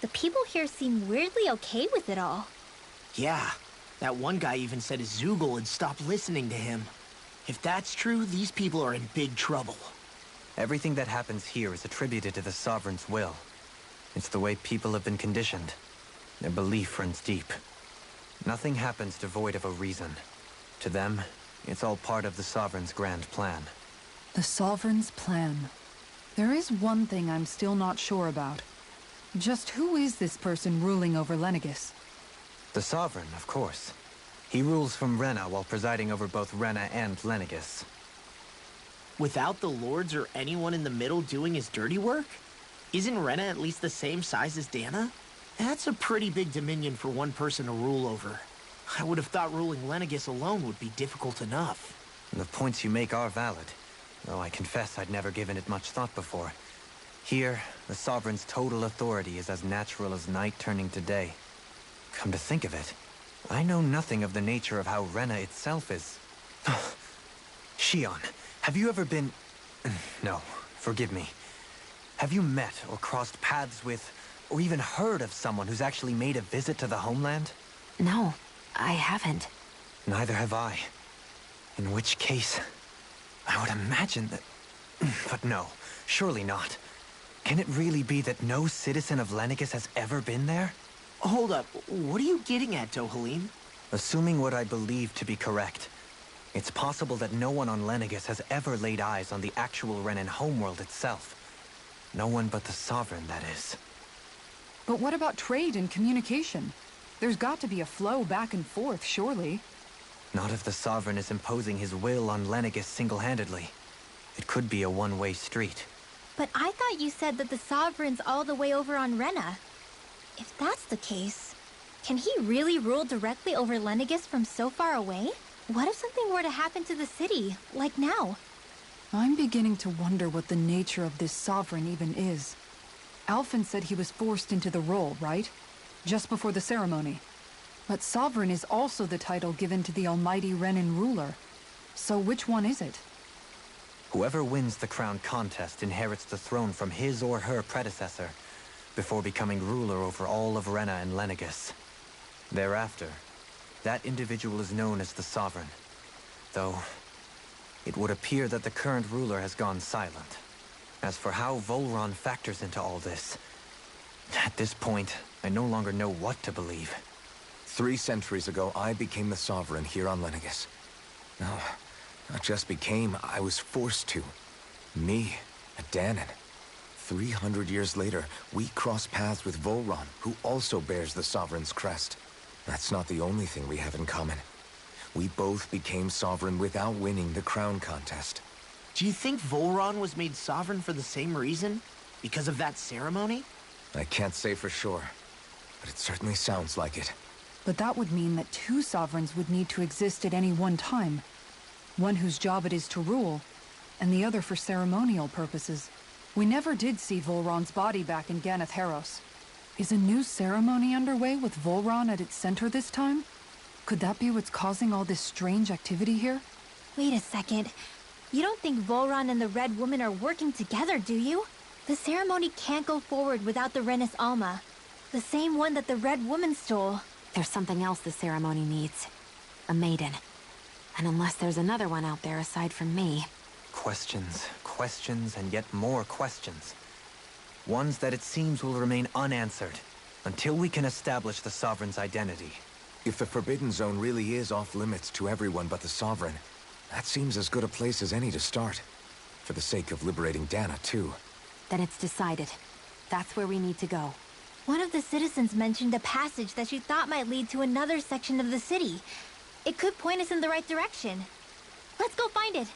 the people here seem weirdly okay with it all. Yeah, that one guy even said Zoogle had stopped listening to him. If that's true, these people are in big trouble. Everything that happens here is attributed to the Sovereign's will. It's the way people have been conditioned. Their belief runs deep. Nothing happens devoid of a reason. To them, it's all part of the Sovereign's grand plan. The Sovereign's plan. There is one thing I'm still not sure about. Just who is this person ruling over Lenegis? The Sovereign, of course. He rules from Rena while presiding over both Rena and Lenegis. Without the lords or anyone in the middle doing his dirty work? Isn't Rena at least the same size as Dana? That's a pretty big dominion for one person to rule over. I would have thought ruling Lenegis alone would be difficult enough. The points you make are valid, though I confess I'd never given it much thought before. Here, the Sovereign's total authority is as natural as night turning to day. Come to think of it, I know nothing of the nature of how Rena itself is. Shion, have you ever been... No, forgive me. Have you met or crossed paths with, or even heard of someone who's actually made a visit to the homeland? No, I haven't. Neither have I. In which case, I would imagine that... But no, surely not. Can it really be that no citizen of Lenegis has ever been there? Hold up, what are you getting at, Dohalim? Assuming what I believe to be correct, it's possible that no one on Lenegis has ever laid eyes on the actual Renan homeworld itself. No one but the Sovereign, that is. But what about trade and communication? There's got to be a flow back and forth, surely. Not if the Sovereign is imposing his will on Lenegis single-handedly. It could be a one-way street. But I thought you said that the Sovereign's all the way over on Rena. If that's the case, can he really rule directly over Lenegis from so far away? What if something were to happen to the city, like now? I'm beginning to wonder what the nature of this Sovereign even is. Alphen said he was forced into the role, right? Just before the ceremony. But Sovereign is also the title given to the almighty Renan ruler. So which one is it? Whoever wins the crown contest inherits the throne from his or her predecessor, before becoming ruler over all of Rena and Lenegis. Thereafter, that individual is known as the Sovereign. Though, it would appear that the current ruler has gone silent. As for how Volron factors into all this, at this point, I no longer know what to believe. 3 centuries ago, I became the Sovereign here on Lenegis. No, not just became, I was forced to. Me, a Dahnan. 300 years later, we cross paths with Volron, who also bears the Sovereign's crest. That's not the only thing we have in common. We both became Sovereign without winning the crown contest. Do you think Volron was made Sovereign for the same reason? Because of that ceremony? I can't say for sure, but it certainly sounds like it. But that would mean that 2 Sovereigns would need to exist at any one time. One whose job it is to rule, and the other for ceremonial purposes. We never did see Volron's body back in Ganath Haros. Is a new ceremony underway with Volron at its center this time? Could that be what's causing all this strange activity here? Wait a second. You don't think Volron and the Red Woman are working together, do you? The ceremony can't go forward without the Renis Alma. The same one that the Red Woman stole. There's something else the ceremony needs. A maiden. And unless there's another one out there aside from me... Questions, questions, and yet more questions. Ones that it seems will remain unanswered, until we can establish the Sovereign's identity. If the Forbidden Zone really is off-limits to everyone but the Sovereign, that seems as good a place as any to start. For the sake of liberating Dana, too. Then it's decided. That's where we need to go. One of the citizens mentioned a passage that she thought might lead to another section of the city. It could point us in the right direction. Let's go find it.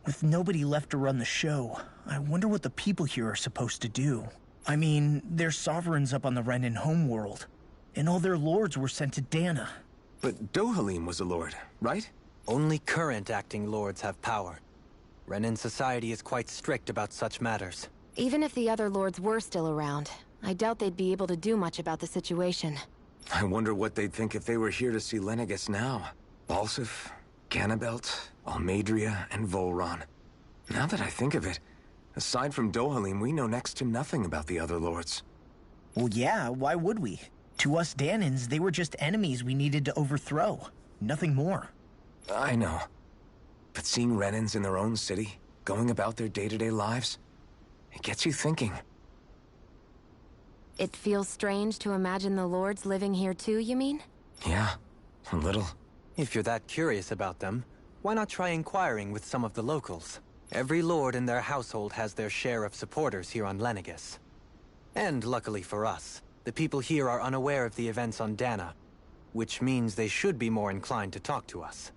With nobody left to run the show, I wonder what the people here are supposed to do. I mean, there's sovereigns up on the Renan homeworld, and all their lords were sent to Dana. But Dohalim was a lord, right? Only current acting lords have power. Renan society is quite strict about such matters. Even if the other lords were still around, I doubt they'd be able to do much about the situation. I wonder what they'd think if they were here to see Lenegis now. Balsif, Ganabelt, Almadria, and Volron. Now that I think of it, aside from Dohalim, we know next to nothing about the other lords. Well, yeah, why would we? To us Danans, they were just enemies we needed to overthrow. Nothing more. I know. But seeing Renans in their own city, going about their day-to-day lives, it gets you thinking. It feels strange to imagine the lords living here too, you mean? Yeah, a little. If you're that curious about them, why not try inquiring with some of the locals? Every lord in their household has their share of supporters here on Lenegis. And luckily for us, the people here are unaware of the events on Dana, which means they should be more inclined to talk to us.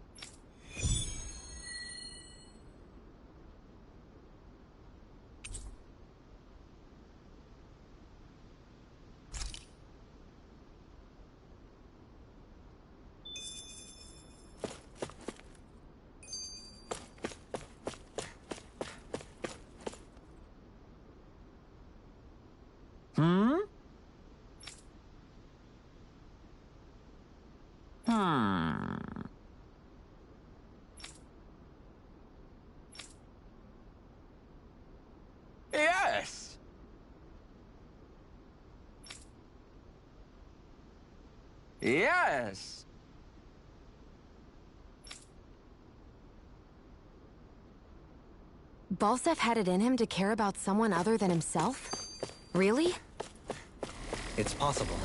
Yes! Yes! Balsef had it in him to care about someone other than himself? Really? It's possible.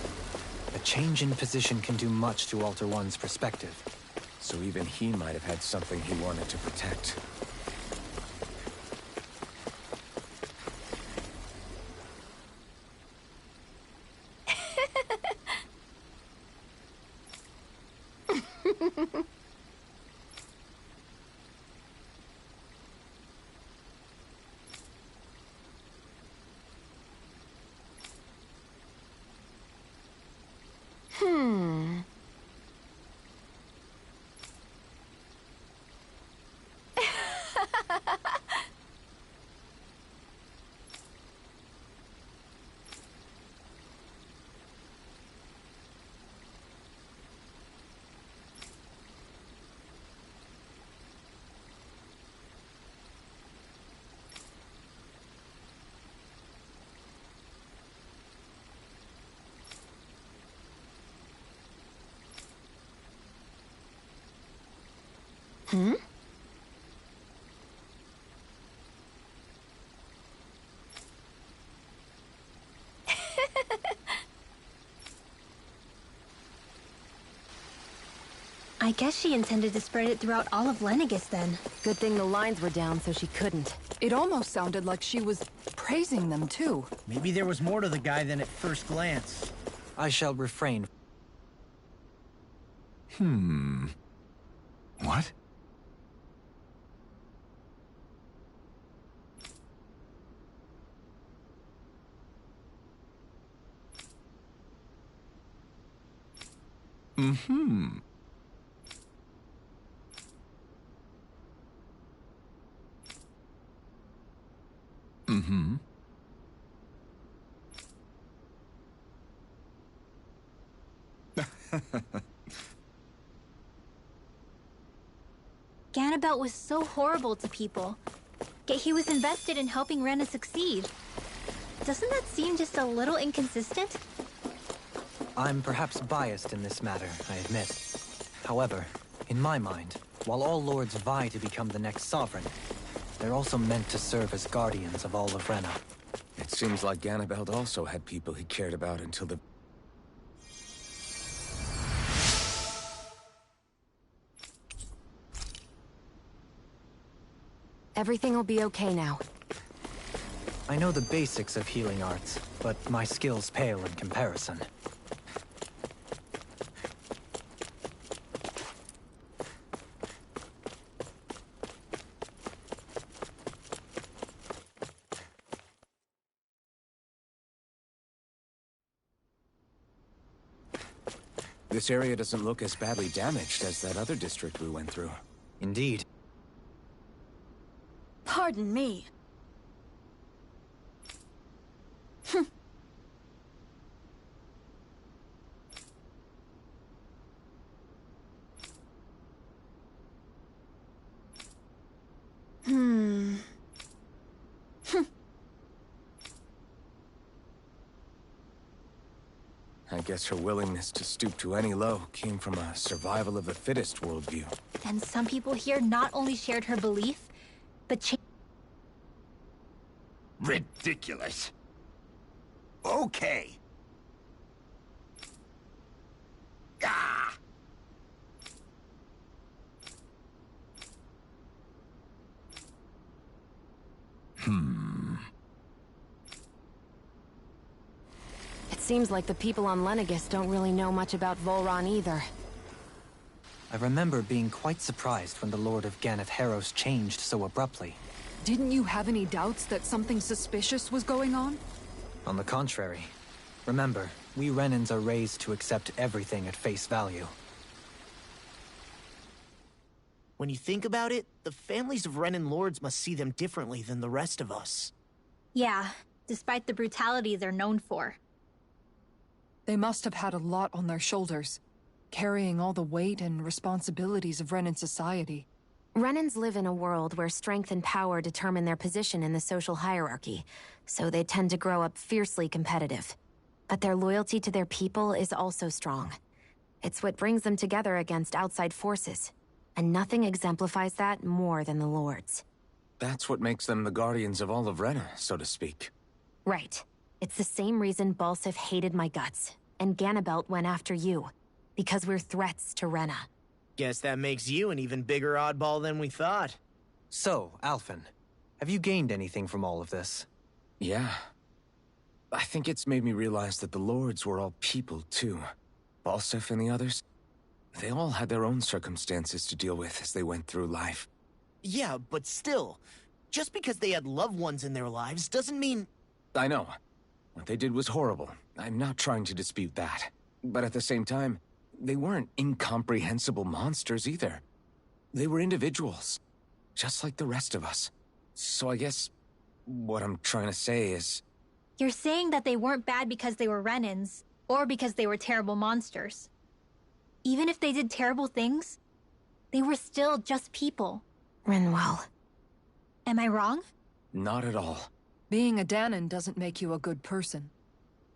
A change in position can do much to alter one's perspective. So even he might have had something he wanted to protect. Hmm? I guess she intended to spread it throughout all of Lenegis then. Good thing the lines were down so she couldn't. It almost sounded like she was praising them too. Maybe there was more to the guy than at first glance. I shall refrain. What? Ganabelt was so horrible to people, yet he was invested in helping Rena succeed. Doesn't that seem just a little inconsistent? I'm perhaps biased in this matter, I admit. However, in my mind, while all lords vie to become the next sovereign, they're also meant to serve as guardians of all of Rena. It seems like Ganabelt also had people he cared about until the... Everything will be okay now. I know the basics of healing arts, but my skills pale in comparison. This area doesn't look as badly damaged as that other district we went through. Indeed. Pardon me. I guess her willingness to stoop to any low came from a survival of the fittest worldview. And some people here not only shared her belief, but Ridiculous. Okay. Ah! It seems like the people on Lenegis don't really know much about Volron either. I remember being quite surprised when the Lord of Ganath Haros changed so abruptly. Didn't you have any doubts that something suspicious was going on? On the contrary. Remember, we Renans are raised to accept everything at face value. When you think about it, the families of Renan lords must see them differently than the rest of us. yeah, despite the brutality they're known for. They must have had a lot on their shoulders, carrying all the weight and responsibilities of Renan society. Renans live in a world where strength and power determine their position in the social hierarchy, so they tend to grow up fiercely competitive. But their loyalty to their people is also strong. It's what brings them together against outside forces, and nothing exemplifies that more than the Lords. That's what makes them the guardians of all of Rena, so to speak. Right. It's the same reason Balsif hated my guts, and Ganabelt went after you. Because we're threats to Rena. Guess that makes you an even bigger oddball than we thought. So, Alphen, have you gained anything from all of this? Yeah. I think it's made me realize that the Lords were all people, too. Balsif and the others, they all had their own circumstances to deal with as they went through life. Yeah, but still, just because they had loved ones in their lives doesn't mean... I know. What they did was horrible. I'm not trying to dispute that. But at the same time, they weren't incomprehensible monsters either. They were individuals, just like the rest of us. So I guess what I'm trying to say is... You're saying that they weren't bad because they were Renans, or because they were terrible monsters. Even if they did terrible things, they were still just people. Rinwell. Am I wrong? Not at all. Being a Danan doesn't make you a good person.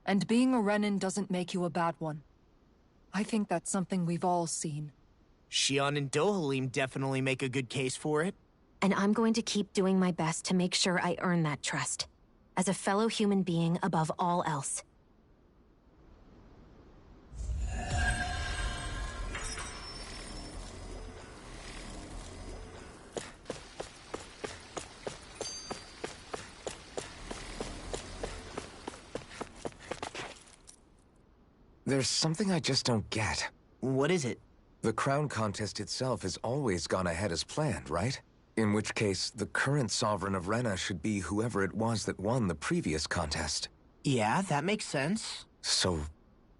And being a Renan doesn't make you a bad one. I think that's something we've all seen. Shion and Dohalim definitely make a good case for it. And I'm going to keep doing my best to make sure I earn that trust. As a fellow human being above all else. There's something I just don't get. What is it? The crown contest itself has always gone ahead as planned, right? In which case, the current Sovereign of Rena should be whoever it was that won the previous contest. Yeah, that makes sense. So,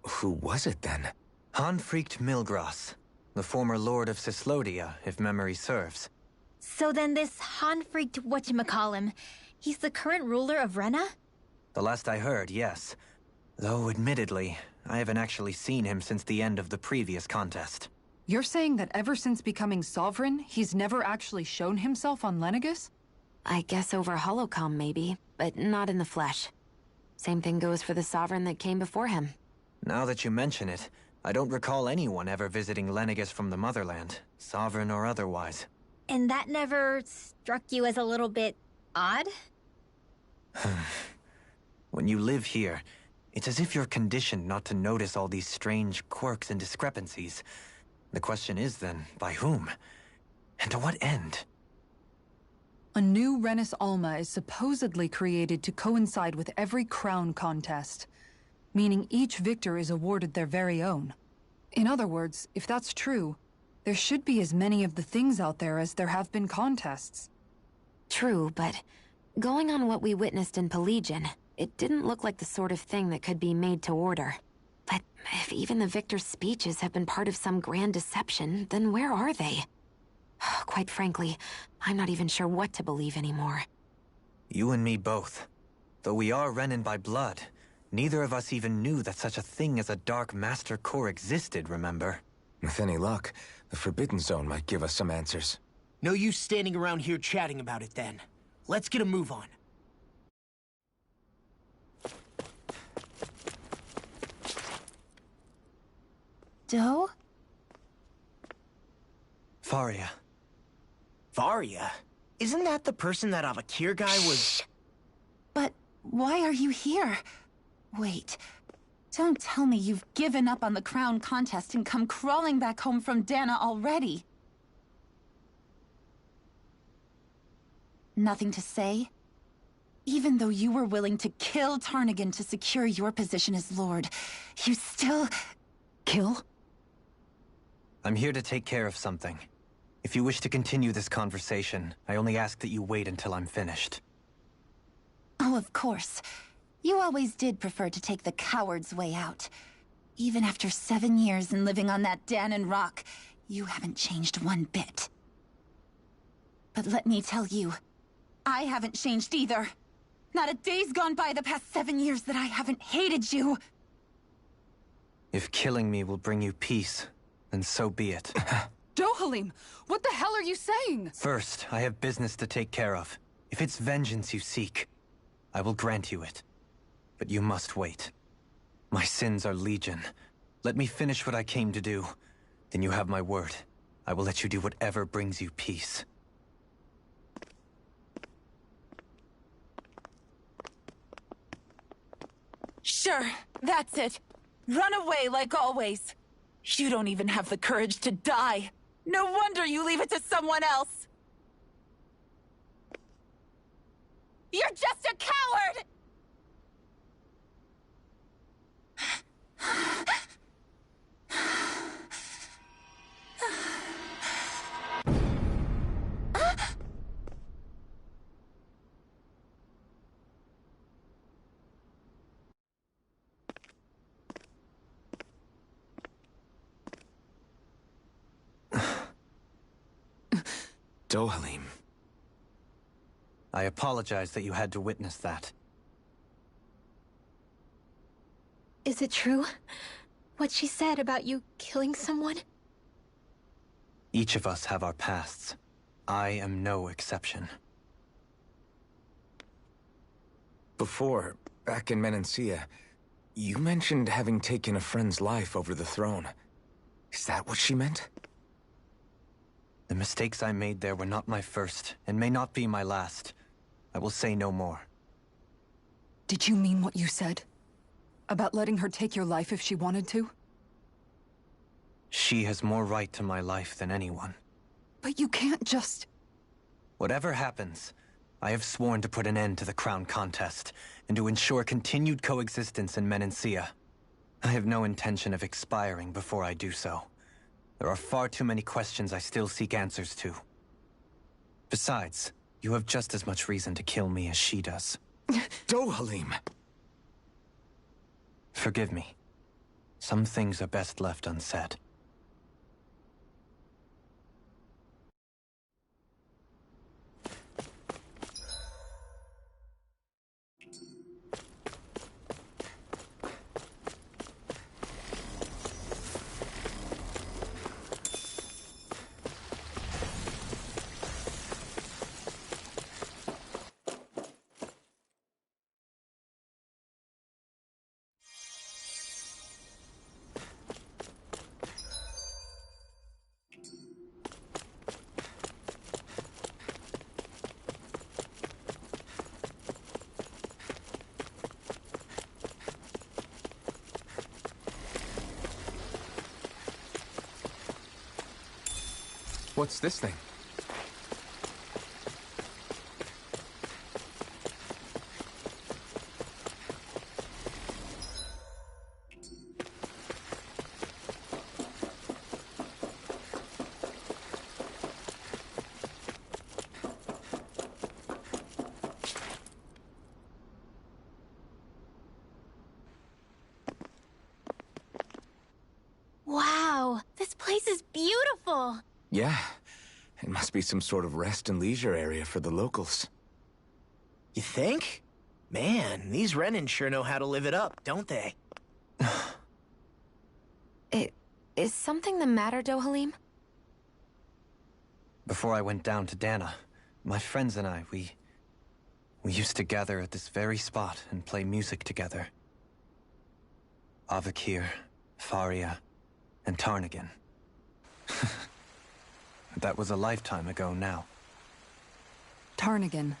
who was it then? Hanfrikt Milgras, the former Lord of Cyslodia, if memory serves. So then this Hanfrikt whatchamacallem, he's the current ruler of Rena? The last I heard, yes. Though, admittedly, I haven't actually seen him since the end of the previous contest. You're saying that ever since becoming Sovereign, he's never actually shown himself on Lenegis? I guess over Holocom maybe, but not in the flesh. Same thing goes for the Sovereign that came before him. Now that you mention it, I don't recall anyone ever visiting Lenegis from the motherland, Sovereign or otherwise. And that never struck you as a little bit odd? When you live here, it's as if you're conditioned not to notice all these strange quirks and discrepancies. The question is then, by whom? And to what end? A new Renis Alma is supposedly created to coincide with every crown contest, meaning each victor is awarded their very own. In other words, if that's true, there should be as many of the things out there as there have been contests. True, but going on what we witnessed in Pelagian, it didn't look like the sort of thing that could be made to order. But If even the victor's speeches have been part of some grand deception, then where are they? Quite frankly, I'm not even sure what to believe anymore. You and me both. Though we are Renan by blood, neither of us even knew that such a thing as a Dark Master Core existed, remember? With any luck, the Forbidden Zone might give us some answers. No use standing around here chatting about it then. Let's get a move on. Doe? Faria. Varia? Isn't that the person that Avakir guy was... But why are you here? Wait. Don't tell me you've given up on the crown contest and come crawling back home from Dana already. Nothing to say? Even though you were willing to kill Tarnigan to secure your position as Lord, you still... Kill? I'm here to take care of something. If you wish to continue this conversation, I only ask that you wait until I'm finished. Oh, of course. You always did prefer to take the coward's way out. Even after 7 years and living on that Danon rock, you haven't changed one bit. But let me tell you, I haven't changed either. Not a day's gone by the past 7 years that I haven't hated you. If killing me will bring you peace, then so be it. Dohalim, what the hell are you saying? First, I have business to take care of. If it's vengeance you seek, I will grant you it. But you must wait. My sins are legion. Let me finish what I came to do. Then you have my word. I will let you do whatever brings you peace. Sure, that's it. Run away like always. You don't even have the courage to die. No wonder you leave it to someone else. You're just a coward! Dohalim. I apologize that you had to witness that. Is it true? What she said about you killing someone? Each of us have our pasts. I am no exception. Before, back in Menancia, you mentioned having taken a friend's life over the throne. Is that what she meant? The mistakes I made there were not my first, and may not be my last. I will say no more. Did you mean what you said? About letting her take your life if she wanted to? She has more right to my life than anyone. But you can't just... Whatever happens, I have sworn to put an end to the crown contest, and to ensure continued coexistence in Menancia. I have no intention of expiring before I do so. There are far too many questions I still seek answers to. Besides, you have just as much reason to kill me as she does. Dohalim! Forgive me. Some things are best left unsaid. What's this thing? Yeah, it must be some sort of rest and leisure area for the locals. You think? Man, these Renan sure know how to live it up, don't they? Is something the matter, Dohalim? Before I went down to Dana, my friends and I, we used to gather at this very spot and play music together. Avakir, Faria, and Tarnagin. That was a lifetime ago now. Tarnagin.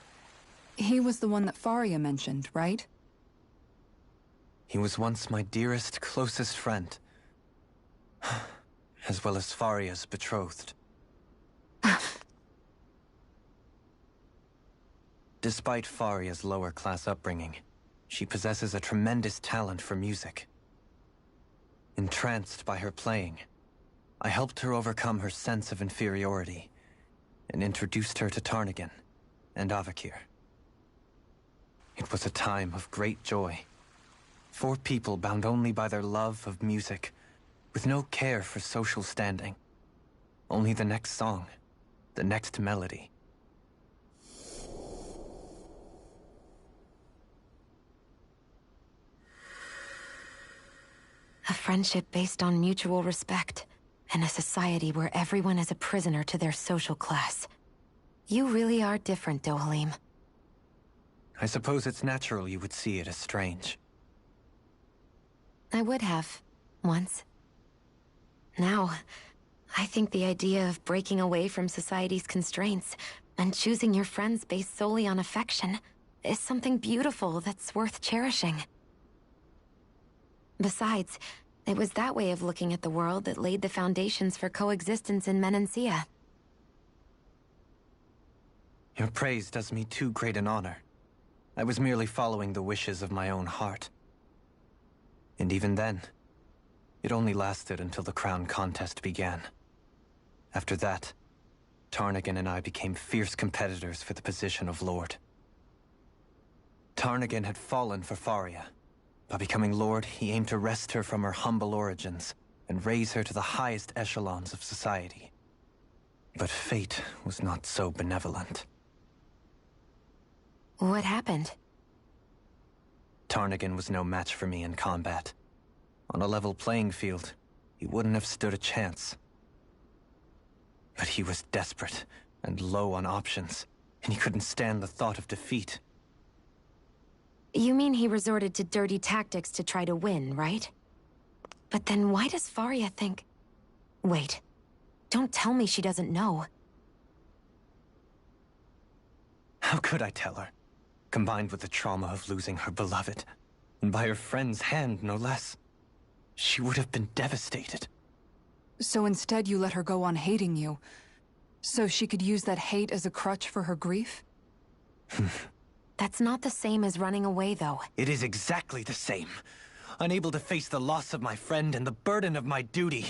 He was the one that Faria mentioned, right? He was once my dearest, closest friend. As well as Faria's betrothed. Despite Faria's lower-class upbringing, she possesses a tremendous talent for music. Entranced by her playing, I helped her overcome her sense of inferiority and introduced her to Tarnagin and Avakir. It was a time of great joy. 4 people bound only by their love of music, with no care for social standing. Only the next song, the next melody. A friendship based on mutual respect, and a society where everyone is a prisoner to their social class. You really are different, Dohalim. I suppose it's natural you would see it as strange. I would have, once. Now, I think the idea of breaking away from society's constraints and choosing your friends based solely on affection is something beautiful that's worth cherishing. Besides, it was that way of looking at the world that laid the foundations for coexistence in Menancia. Your praise does me too great an honor. I was merely following the wishes of my own heart. And even then, it only lasted until the crown contest began. After that, Tarnagin and I became fierce competitors for the position of Lord. Tarnagin had fallen for Faria. By becoming Lord, he aimed to wrest her from her humble origins and raise her to the highest echelons of society. But fate was not so benevolent. What happened? Tarnagin was no match for me in combat. On a level playing field, he wouldn't have stood a chance. But he was desperate and low on options, and he couldn't stand the thought of defeat. You mean he resorted to dirty tactics to try to win, right? But then why does Faria think... Wait. Don't tell me she doesn't know. How could I tell her? Combined with the trauma of losing her beloved, and by her friend's hand, no less. She would have been devastated. So instead you let her go on hating you, so she could use that hate as a crutch for her grief? That's not the same as running away, though. It is exactly the same. Unable to face the loss of my friend and the burden of my duty.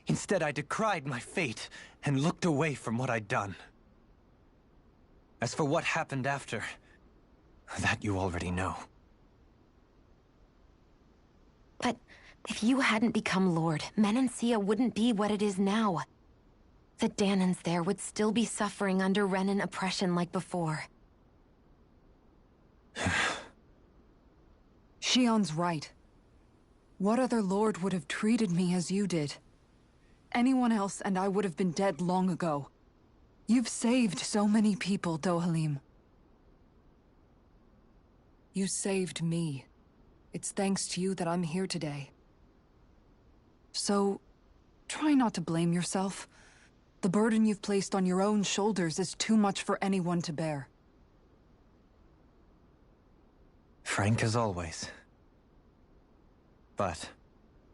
Instead, I decried my fate and looked away from what I'd done. As for what happened after, that you already know. But if you hadn't become Lord, Menancia wouldn't be what it is now. The Danans there would still be suffering under Renan oppression like before. Shion's right. What other lord would have treated me as you did? Anyone else and I would have been dead long ago. You've saved so many people, Dohalim. You saved me. It's thanks to you that I'm here today. So, try not to blame yourself. The burden you've placed on your own shoulders is too much for anyone to bear. Frank as always. But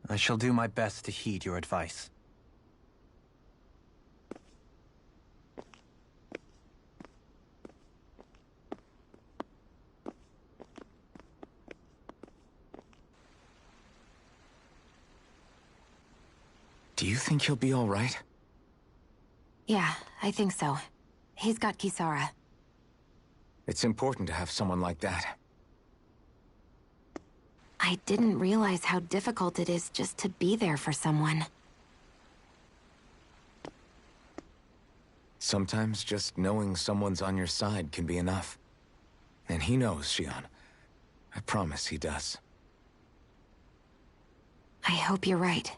I shall do my best to heed your advice. Do you think he'll be all right? Yeah, I think so. He's got Kisara. It's important to have someone like that. I didn't realize how difficult it is just to be there for someone. Sometimes just knowing someone's on your side can be enough. And he knows, Shion. I promise he does. I hope you're right.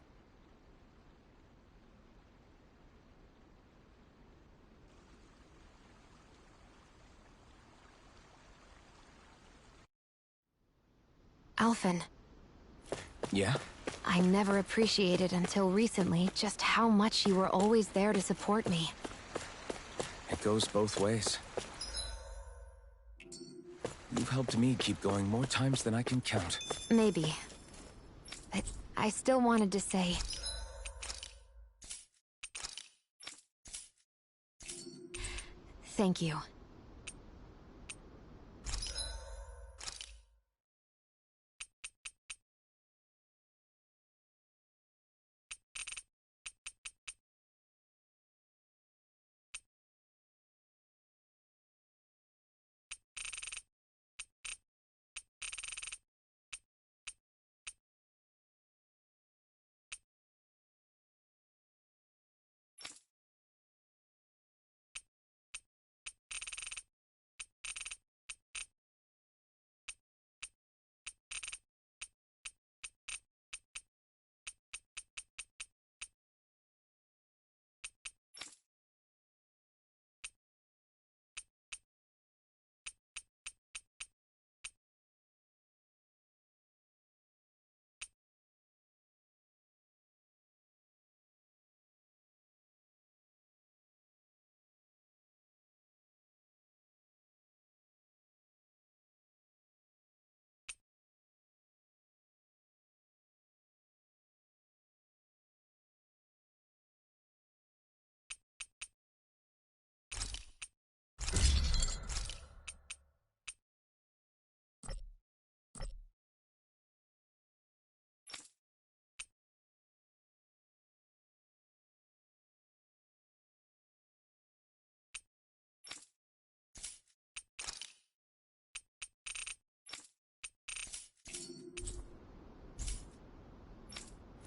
Alphen. Yeah? I never appreciated until recently just how much you were always there to support me. It goes both ways. You've helped me keep going more times than I can count. Maybe. But I still wanted to say... thank you.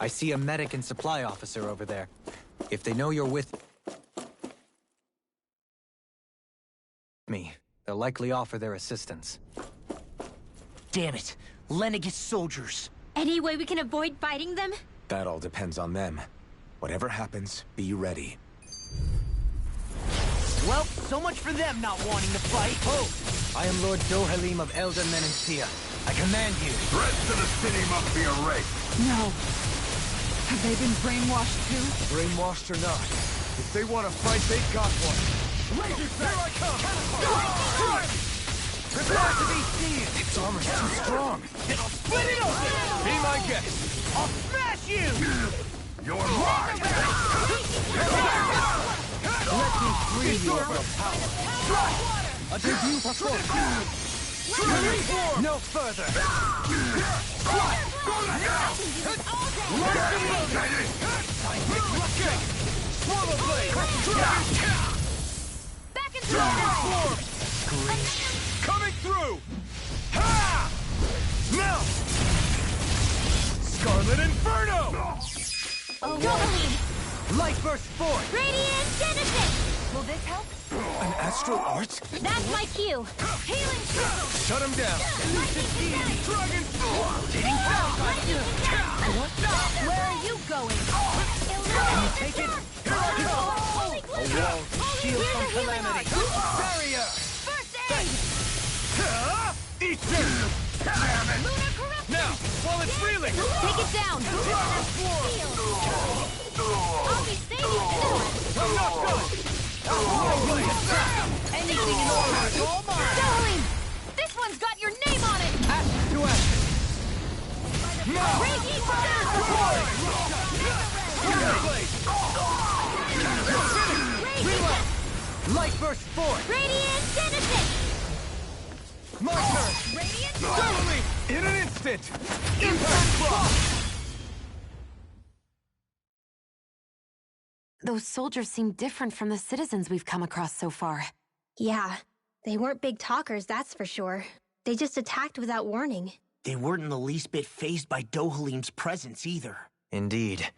I see a medic and supply officer over there. If they know you're with me, they'll likely offer their assistance. Damn it. Lenegis soldiers. Any way we can avoid fighting them? That all depends on them. Whatever happens, be ready. Well, so much for them not wanting to fight. Oh! I am Lord Dohalim of Elden Menencia. I command you. The rest of the city must be erased. No. Have they been brainwashed too? Brainwashed or not, if they want to fight, they got one. Here I come! Prepare to be seized! Its armor's too strong. It'll split it open! Be my guest. I'll smash you! You're mine! Let me free you of your power. A debut performance. No further. Swallow blade! Back into form! Coming through! Ha! Now! Scarlet Inferno! Dohalim! Light burst forth! Radiant Genesis! Will this help? An astral art? That's my cue. Healing Circle! Shut him down! Dragon Where are you going? Can you take it? Here I come! Holy A wall to shield from calamity. Barrier! First aid! Eat this! Lunar corruption! Now, while it's reeling! Take it down! I'll be saving you! I'm not done! Anything in order! Dohalim! This one's got your name on it! Ash to ash! Raging Light burst forth! Radiant Genesis! My turn! Radiant Totally! In an instant! Impact block! Those soldiers seem different from the citizens we've come across so far. Yeah, they weren't big talkers, that's for sure. They just attacked without warning. They weren't in the least bit fazed by Dohalim's presence either. Indeed.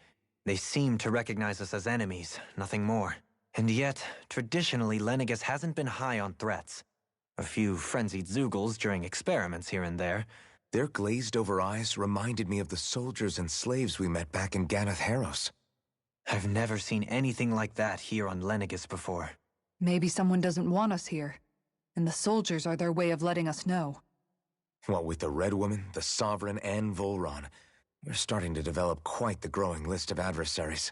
They seem to recognize us as enemies, nothing more. And yet, traditionally, Lenegis hasn't been high on threats. A few frenzied Zeugles during experiments here and there. Their glazed-over eyes reminded me of the soldiers and slaves we met back in Ganath Haros. I've never seen anything like that here on Lenegis before. Maybe someone doesn't want us here, and the soldiers are their way of letting us know. What with the Red Woman, the Sovereign, and Volron, we're starting to develop quite the growing list of adversaries.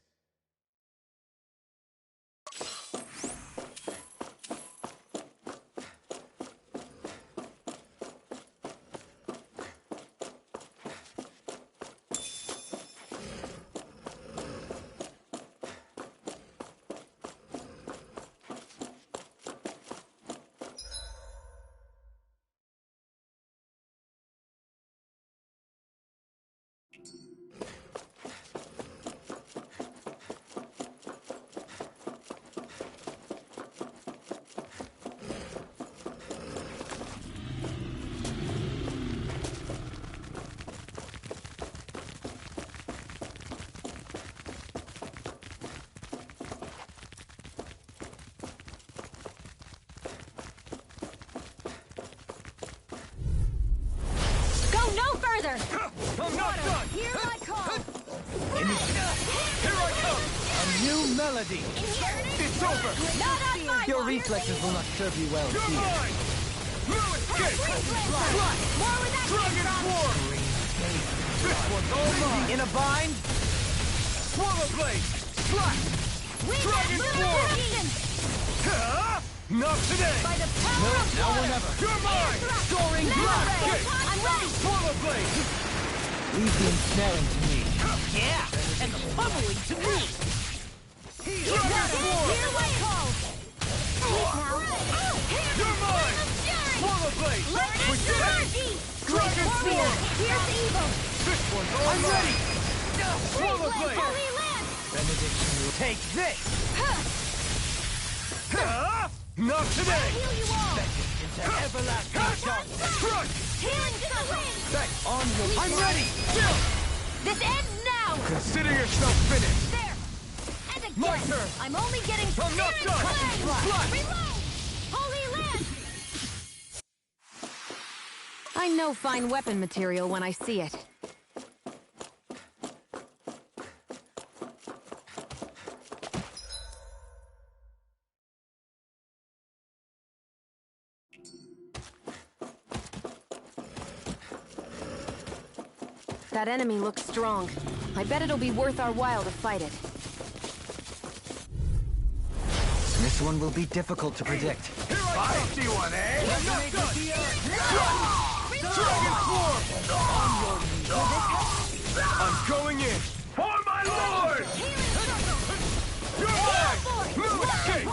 I'm not done! Here I come! Here I come! A new melody! It's over! Not on my Your watch. reflexes will not serve you well You're here. mine! Blue escape! Fly! More where that Dragon came from. Swarm! This one's all mine! In a bind? Swallow Blade! Slash! Dragon Swarm! Not today! By the power of Now or water. never. You're mine! Soaring blast! I'm ready. Swallow Blade! Leave the ensnaring to me. Yeah, and the pummeling to me! Dragon Swarm! Hear my call. You're mine! Swallow Blade! We did it! Dragon Swarm! Here's the evil. This one's all I'm mine! ready! Swallow Blade! Holy land. Benediction will take this! Not today! Heal you all. Into everlasting darkness! Crush! Healing to the wind. Back on your... I'm ready! This ends now. Consider yourself finished! There. And again. My turn. I'm only getting I'm not searing done. flame. Fly. Reload. Holy land. I know fine weapon material when I see it. That enemy looks strong. I bet it'll be worth our while to fight it. This one will be difficult to predict. Feisty one, eh? I'm not done! Dragon Swarm! I'm going in! For my lord! You're mine! Blue escape!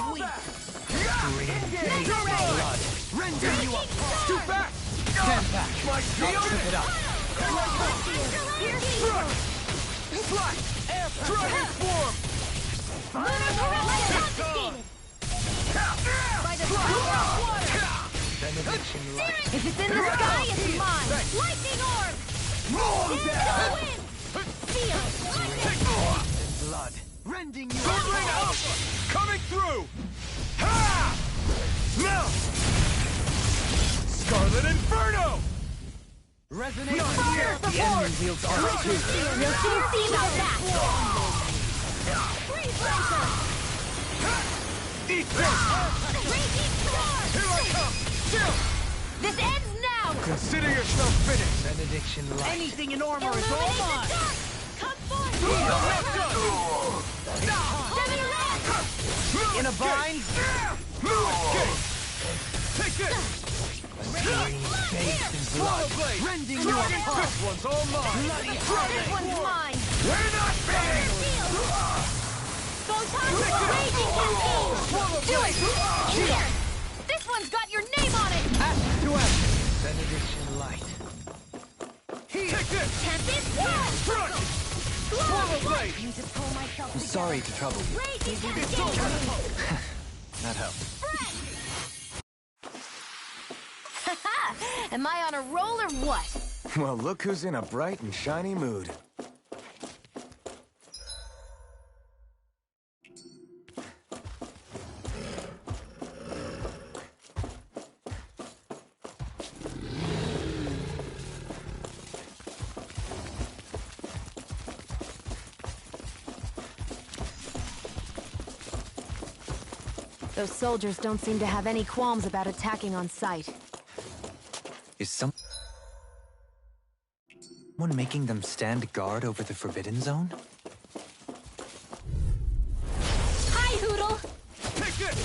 You're mine! Render you apart! Too fast! Stand back! My shield! Keep it up! Crush! Slash! Dragon Swarm! By the power of water. Benediction light. If it's in the sky, it's mine. Lightning orb. Into the wind. Feel. Blood. Rending you Ring Alpha! Coming through! Ha! Now! Scarlet Inferno! Resonate Fire! the enemy wields armor too. You'll soon see about that. Freeze laser. Eat this! Raging storm. Here I come! Still! This ends now. Consider yourself finished! Benediction light. Anything in armor is all Illuminate the mine! dark. Come forth. I'm not done! Seven red. In a bind? Blue escape! Take this! Bathed in Swallow blood. Blade! Rending you Dragon! apart. This one's all mine! This one's mine. We're not finished! Photon raging cascade. Do it. In there. This one's got your name on it. Ash to ash. Benediction light. Take this! Tempest one. Crush! Swallow Blade! You to pull myself I'm sorry to trouble you. Raging It's cascade. over! That helps. Am I on a roll or what? Well, look who's in a bright and shiny mood. Those soldiers don't seem to have any qualms about attacking on sight. Is someone making them stand guard over the Forbidden Zone? Hi, Hootle! Take this!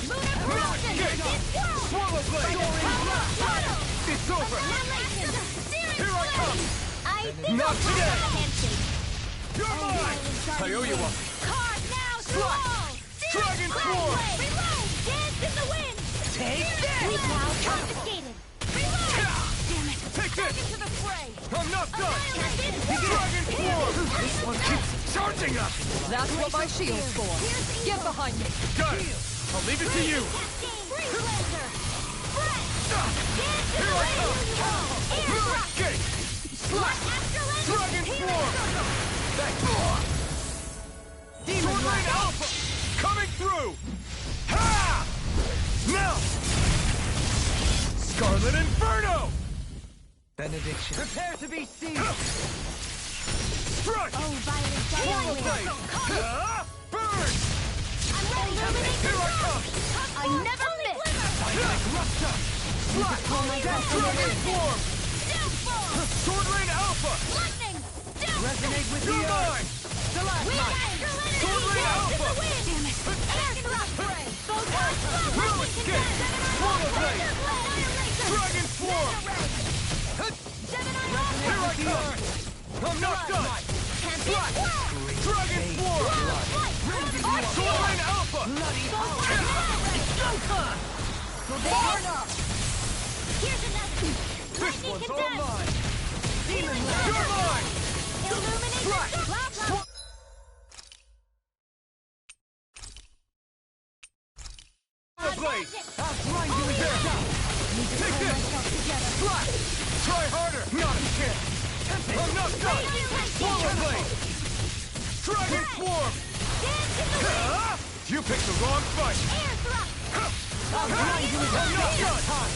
Lunar Corruption! Swallow Blade! It's over! Here I come! I think Not I'll try today. a handshake. You're mine! I owe you one. Card now to Strike! all! Dragon Form! Reload! Dance in the wind! Take this! Weak now confiscated! Reload! Damn it! Take this! Into the fray! I'm not done! Annihilate! Dragon Form! This one keeps charging us! That's what my shield's for. Get behind me. Got it! I'll leave it to you! Freelander! Here I come! Blue escape! Dragon Form! Sword Rain Alpha! Coming through! Ha! Now! Scarlet Inferno! Benediction. Prepare to be seized! Strike! Oh, Violet Swallow Blade! Burn! I'm ready! Here I come! I never miss! Dynamic Rupture! Slash! Dragon Form! Sword Rain Alpha! Lightning! Resonate with the mine! Sword Rain Alpha! Damn it! Air thrust ray! Blue escape! Swallow Blade! Dragon Form! Here I come! I'm not done! Slash! Dragon Form! Sword Rain Alpha! Here's another! This Lightning one's all condemned! mine! Demon You're mine! Illuminate Slash! the dark! Blade! I'll grind you there! Take this! Slash! Try harder! Not a chance! I'm not done! Swallow Blade! Dragon Form! You picked the wrong fight! Air thrust! I'm not done!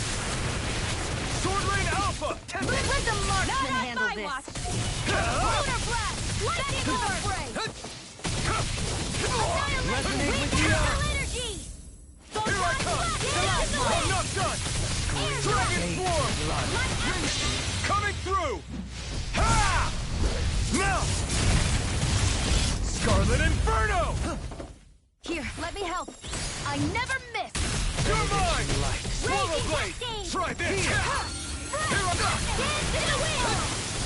Sword Rain Alpha! Let the marksman handle this! Lunar blast! Lightning to the fray! Resonate with the earth! Energy! Here I come! I'm not done! Dragon Form! Coming through! Ha! Now! Scarlet Inferno! Here, let me help! I never miss! You're mine! Swallow Raging Blade! Cascade! Try this! Here I go! Dance in the wind!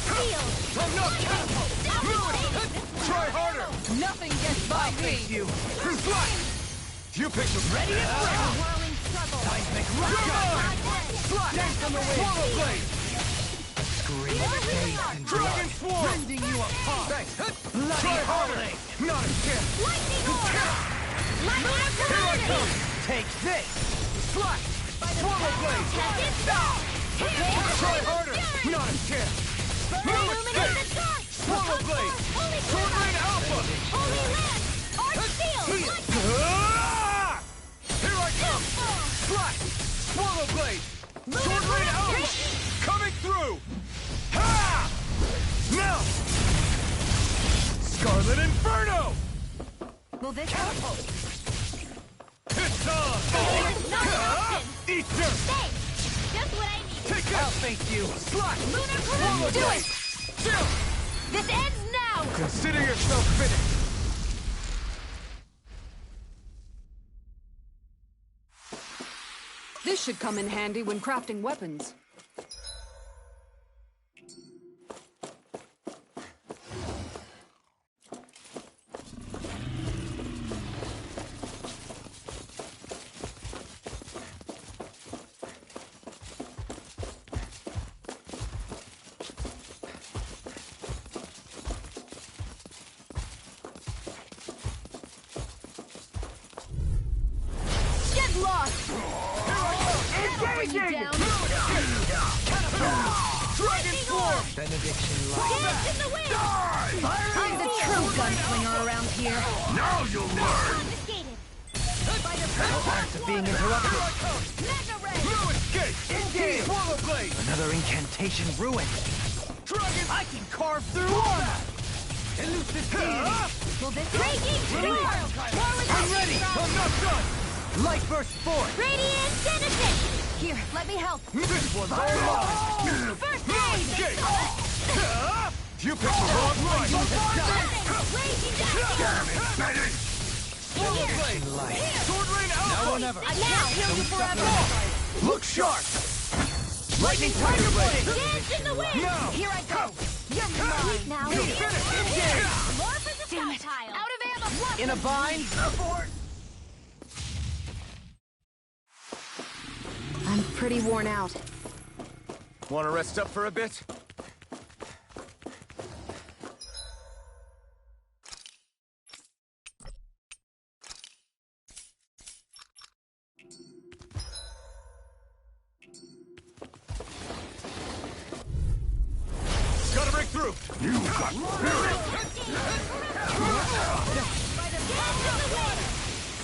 Field! I'm not catapult! Try harder! Nothing gets by me. Slash! You picked the ready to Whirling struggle! Seismic Rocket! Slash! Swallow Blade! Dragon Form! Rending you apart! Thanks! Try harder! Not a chance! Lightning orb! Lightning Here I come! orb! Take this! Slash! Swallow Blade! Try harder! Not a chance! Blue escape! Swallow Blade! Sword Rain Alpha! Holy Land! Arch Shield! Ah! Here I come! Slash! Swallow Blade! Sword Rain Alpha! Coming through! Ha! Now! Scarlet Inferno! Will this help? It's on! Not an option! Eat dirt! Thanks! Just what I need! Take that! I'll face you! Slash! Lunar Swallow Corruption! Blade! Still! This ends now! Consider yourself finished! This should come in handy when crafting weapons. Get lost! Bring you down! Dragon Form! Benediction Dance in the wind! I'm the true gunslinger around here! Now you'll learn! Confiscated! No chance of being interrupted. Mega Ray! Blue escape! Engage! Swallow Blade! Another incantation ruined. Dragon! I can carve through armor! Elusive Will this Raging Storm! I'm ready! I'm not done! Light burst forth! Radiant Genesis! Here, let me help. This one's all mine! First aid! You picked the wrong fight! Raging Dash! Swallow blade! Sword rain out! Now or never. I can't kill you forever! Look sharp! Lightning Tiger Blade! Dance in the wind! Now! Here I go. You're mine. Now, You finish! Engage! more for the Damn it. stockpile! Out of ammo. In a bind? I'm pretty worn out. Want to rest up for a bit? Gotta break through! You got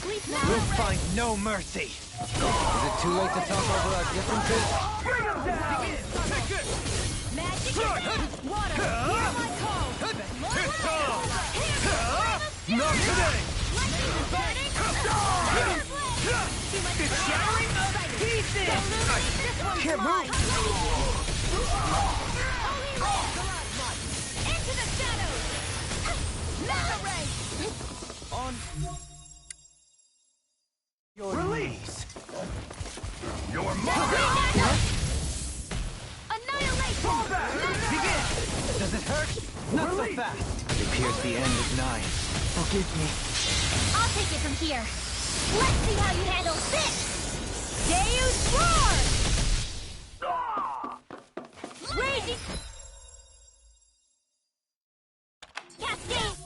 Sleep now! We'll find no mercy. Is it too late to talk over our differences? Take this! Magic water! It's time! Not today! It's shattering to pieces! Can't move! Into the shadows! Mega Ray! On your release. You're mine! Annihilation! Begin. Does it hurt? Not so fast. It appears the end is nigh. Forgive me. I'll take it from here. Let's see how you handle this! Deus Roar! Raging... Cascade!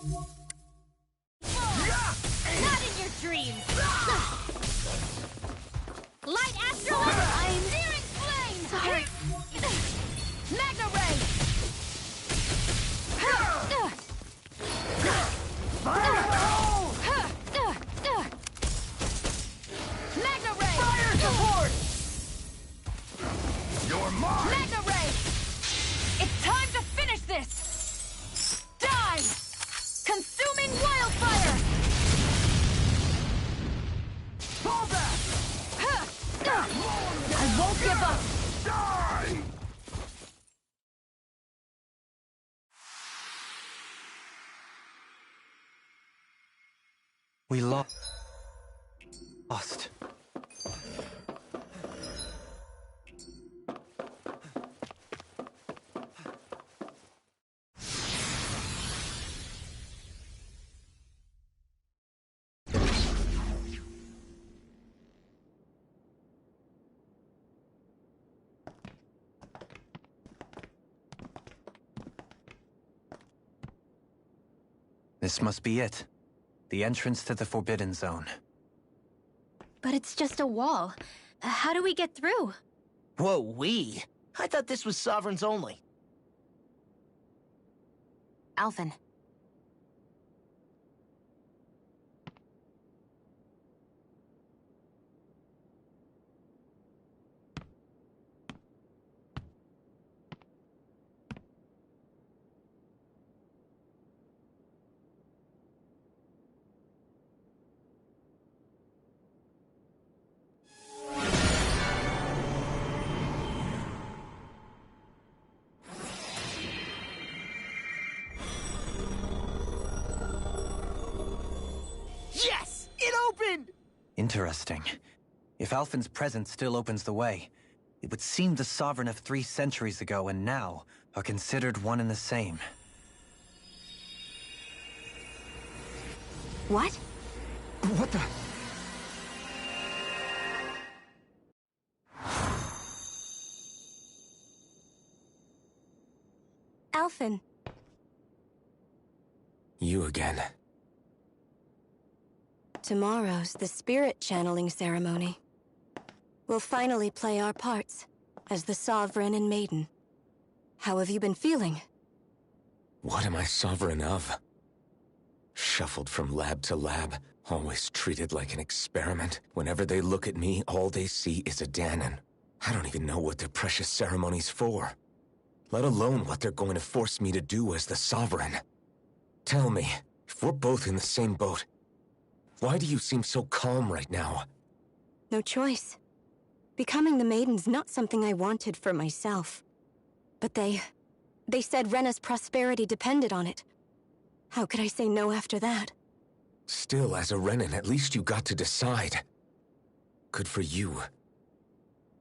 Not in your dreams! Light Astral I'm Searing Flame! Sorry. Magna Ray! Magna Ray! Fire support! You're mine! Magna Ray! It's time to finish this! Die! Consuming Wildfire! Fall back! I won't give up! Die! We lost. This must be it. The entrance to the Forbidden Zone. But it's just a wall. How do we get through? Whoa, we? I thought this was Sovereigns only. Alphen. Yes! It opened! Interesting. If Alphen's presence still opens the way, it would seem the Sovereign of 3 centuries ago and now are considered one and the same. What? What the? Alphen. You again. Tomorrow's the spirit channeling ceremony. We'll finally play our parts as the Sovereign and Maiden. How have you been feeling? What am I sovereign of? Shuffled from lab to lab, always treated like an experiment. Whenever they look at me, all they see is a Dahnan. I don't even know what their precious ceremony's for. Let alone what they're going to force me to do as the Sovereign. Tell me, if we're both in the same boat, why do you seem so calm right now? No choice. Becoming the Maiden's not something I wanted for myself. But they said Rena's prosperity depended on it. How could I say no after that? Still, as a Renan, at least you got to decide. Good for you.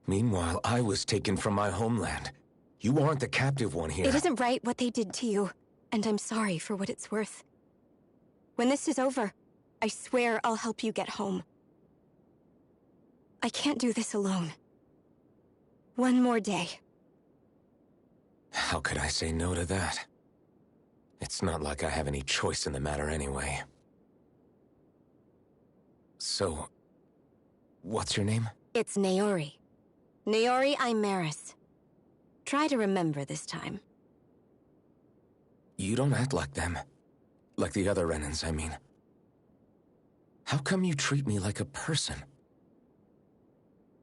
Meanwhile, I was taken from my homeland. You aren't the captive one here. It isn't right what they did to you, and I'm sorry for what it's worth. When this is over, I swear I'll help you get home. I can't do this alone. One more day. How could I say no to that? It's not like I have any choice in the matter anyway. So, what's your name? It's Naori. Naori Imeris. Try to remember this time. You don't act like them. Like the other Renans, I mean. How come you treat me like a person?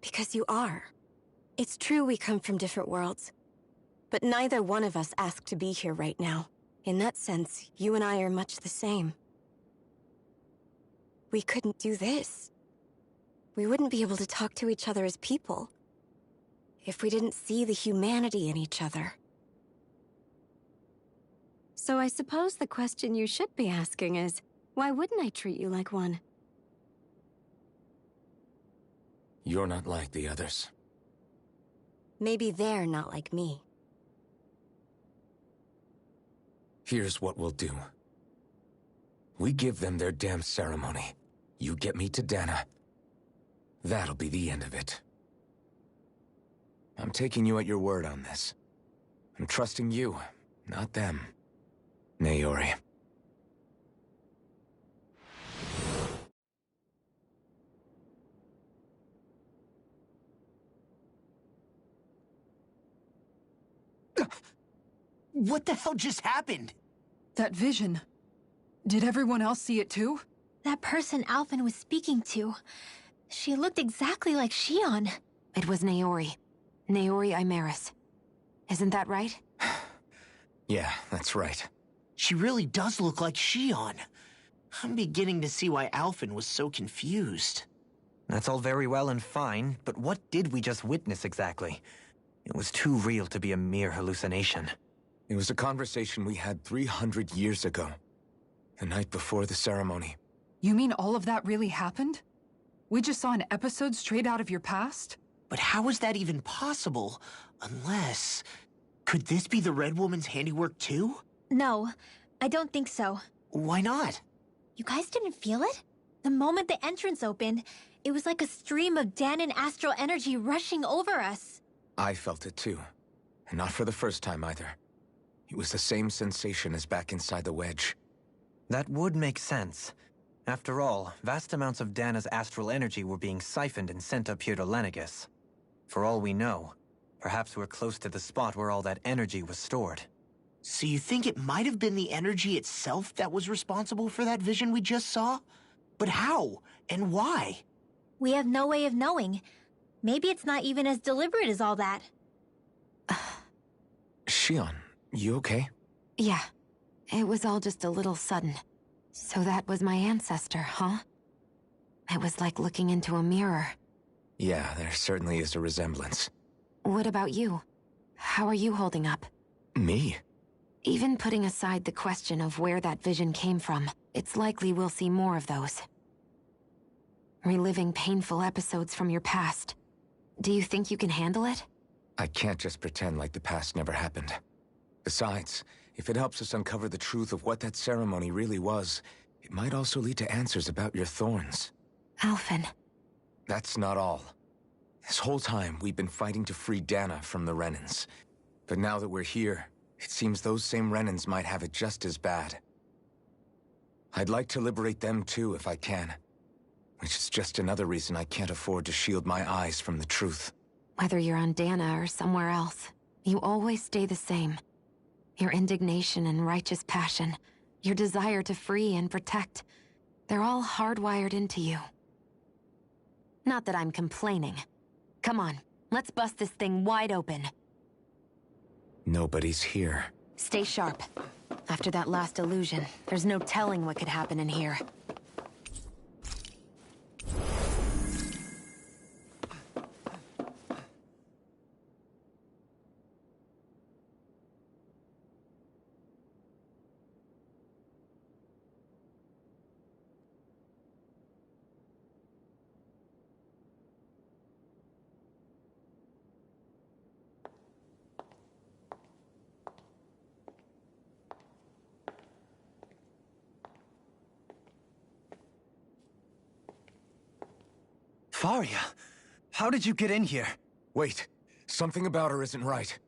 Because you are. It's true we come from different worlds. But neither one of us asked to be here right now. In that sense, you and I are much the same. We couldn't do this. We wouldn't be able to talk to each other as people if we didn't see the humanity in each other. So I suppose the question you should be asking is, why wouldn't I treat you like one? You're not like the others. Maybe they're not like me. Here's what we'll do. We give them their damn ceremony. You get me to Dana. That'll be the end of it. I'm taking you at your word on this. I'm trusting you, not them. Naori. What the hell just happened? That vision. Did everyone else see it too? That person Alphen was speaking to. She looked exactly like Shion. It was Naori. Naori Imeris. Isn't that right? Yeah, that's right. She really does look like Shion. I'm beginning to see why Alphen was so confused. That's all very well and fine, but what did we just witness exactly? It was too real to be a mere hallucination. It was a conversation we had 300 years ago. The night before the ceremony. You mean all of that really happened? We just saw an episode straight out of your past? But how is that even possible? Unless... Could this be the Red Woman's handiwork too? No, I don't think so. Why not? You guys didn't feel it? The moment the entrance opened, it was like a stream of Danan astral energy rushing over us. I felt it too. And not for the first time either. It was the same sensation as back inside the wedge. That would make sense. After all, vast amounts of Dana's astral energy were being siphoned and sent up here to Lenegis. For all we know, perhaps we're close to the spot where all that energy was stored. So you think it might have been the energy itself that was responsible for that vision we just saw? But how? And why? We have no way of knowing. Maybe it's not even as deliberate as all that. Shion, you okay? Yeah. It was all just a little sudden. So that was my ancestor, huh? It was like looking into a mirror. Yeah, there certainly is a resemblance. What about you? How are you holding up? Me? Even putting aside the question of where that vision came from, it's likely we'll see more of those. Reliving painful episodes from your past. Do you think you can handle it? I can't just pretend like the past never happened. Besides, if it helps us uncover the truth of what that ceremony really was, it might also lead to answers about your thorns. Alphen. That's not all. This whole time, we've been fighting to free Dana from the Renans. But now that we're here, it seems those same Renans might have it just as bad. I'd like to liberate them too if I can. Which is just another reason I can't afford to shield my eyes from the truth. Whether you're on Dana or somewhere else, you always stay the same. Your indignation and righteous passion, your desire to free and protect, they're all hardwired into you. Not that I'm complaining. Come on, let's bust this thing wide open. Nobody's here. Stay sharp. After that last illusion, there's no telling what could happen in here. Faria, how did you get in here? Wait, something about her isn't right.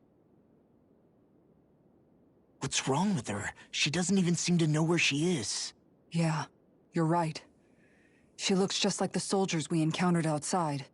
What's wrong with her? She doesn't even seem to know where she is. Yeah, you're right. She looks just like the soldiers we encountered outside.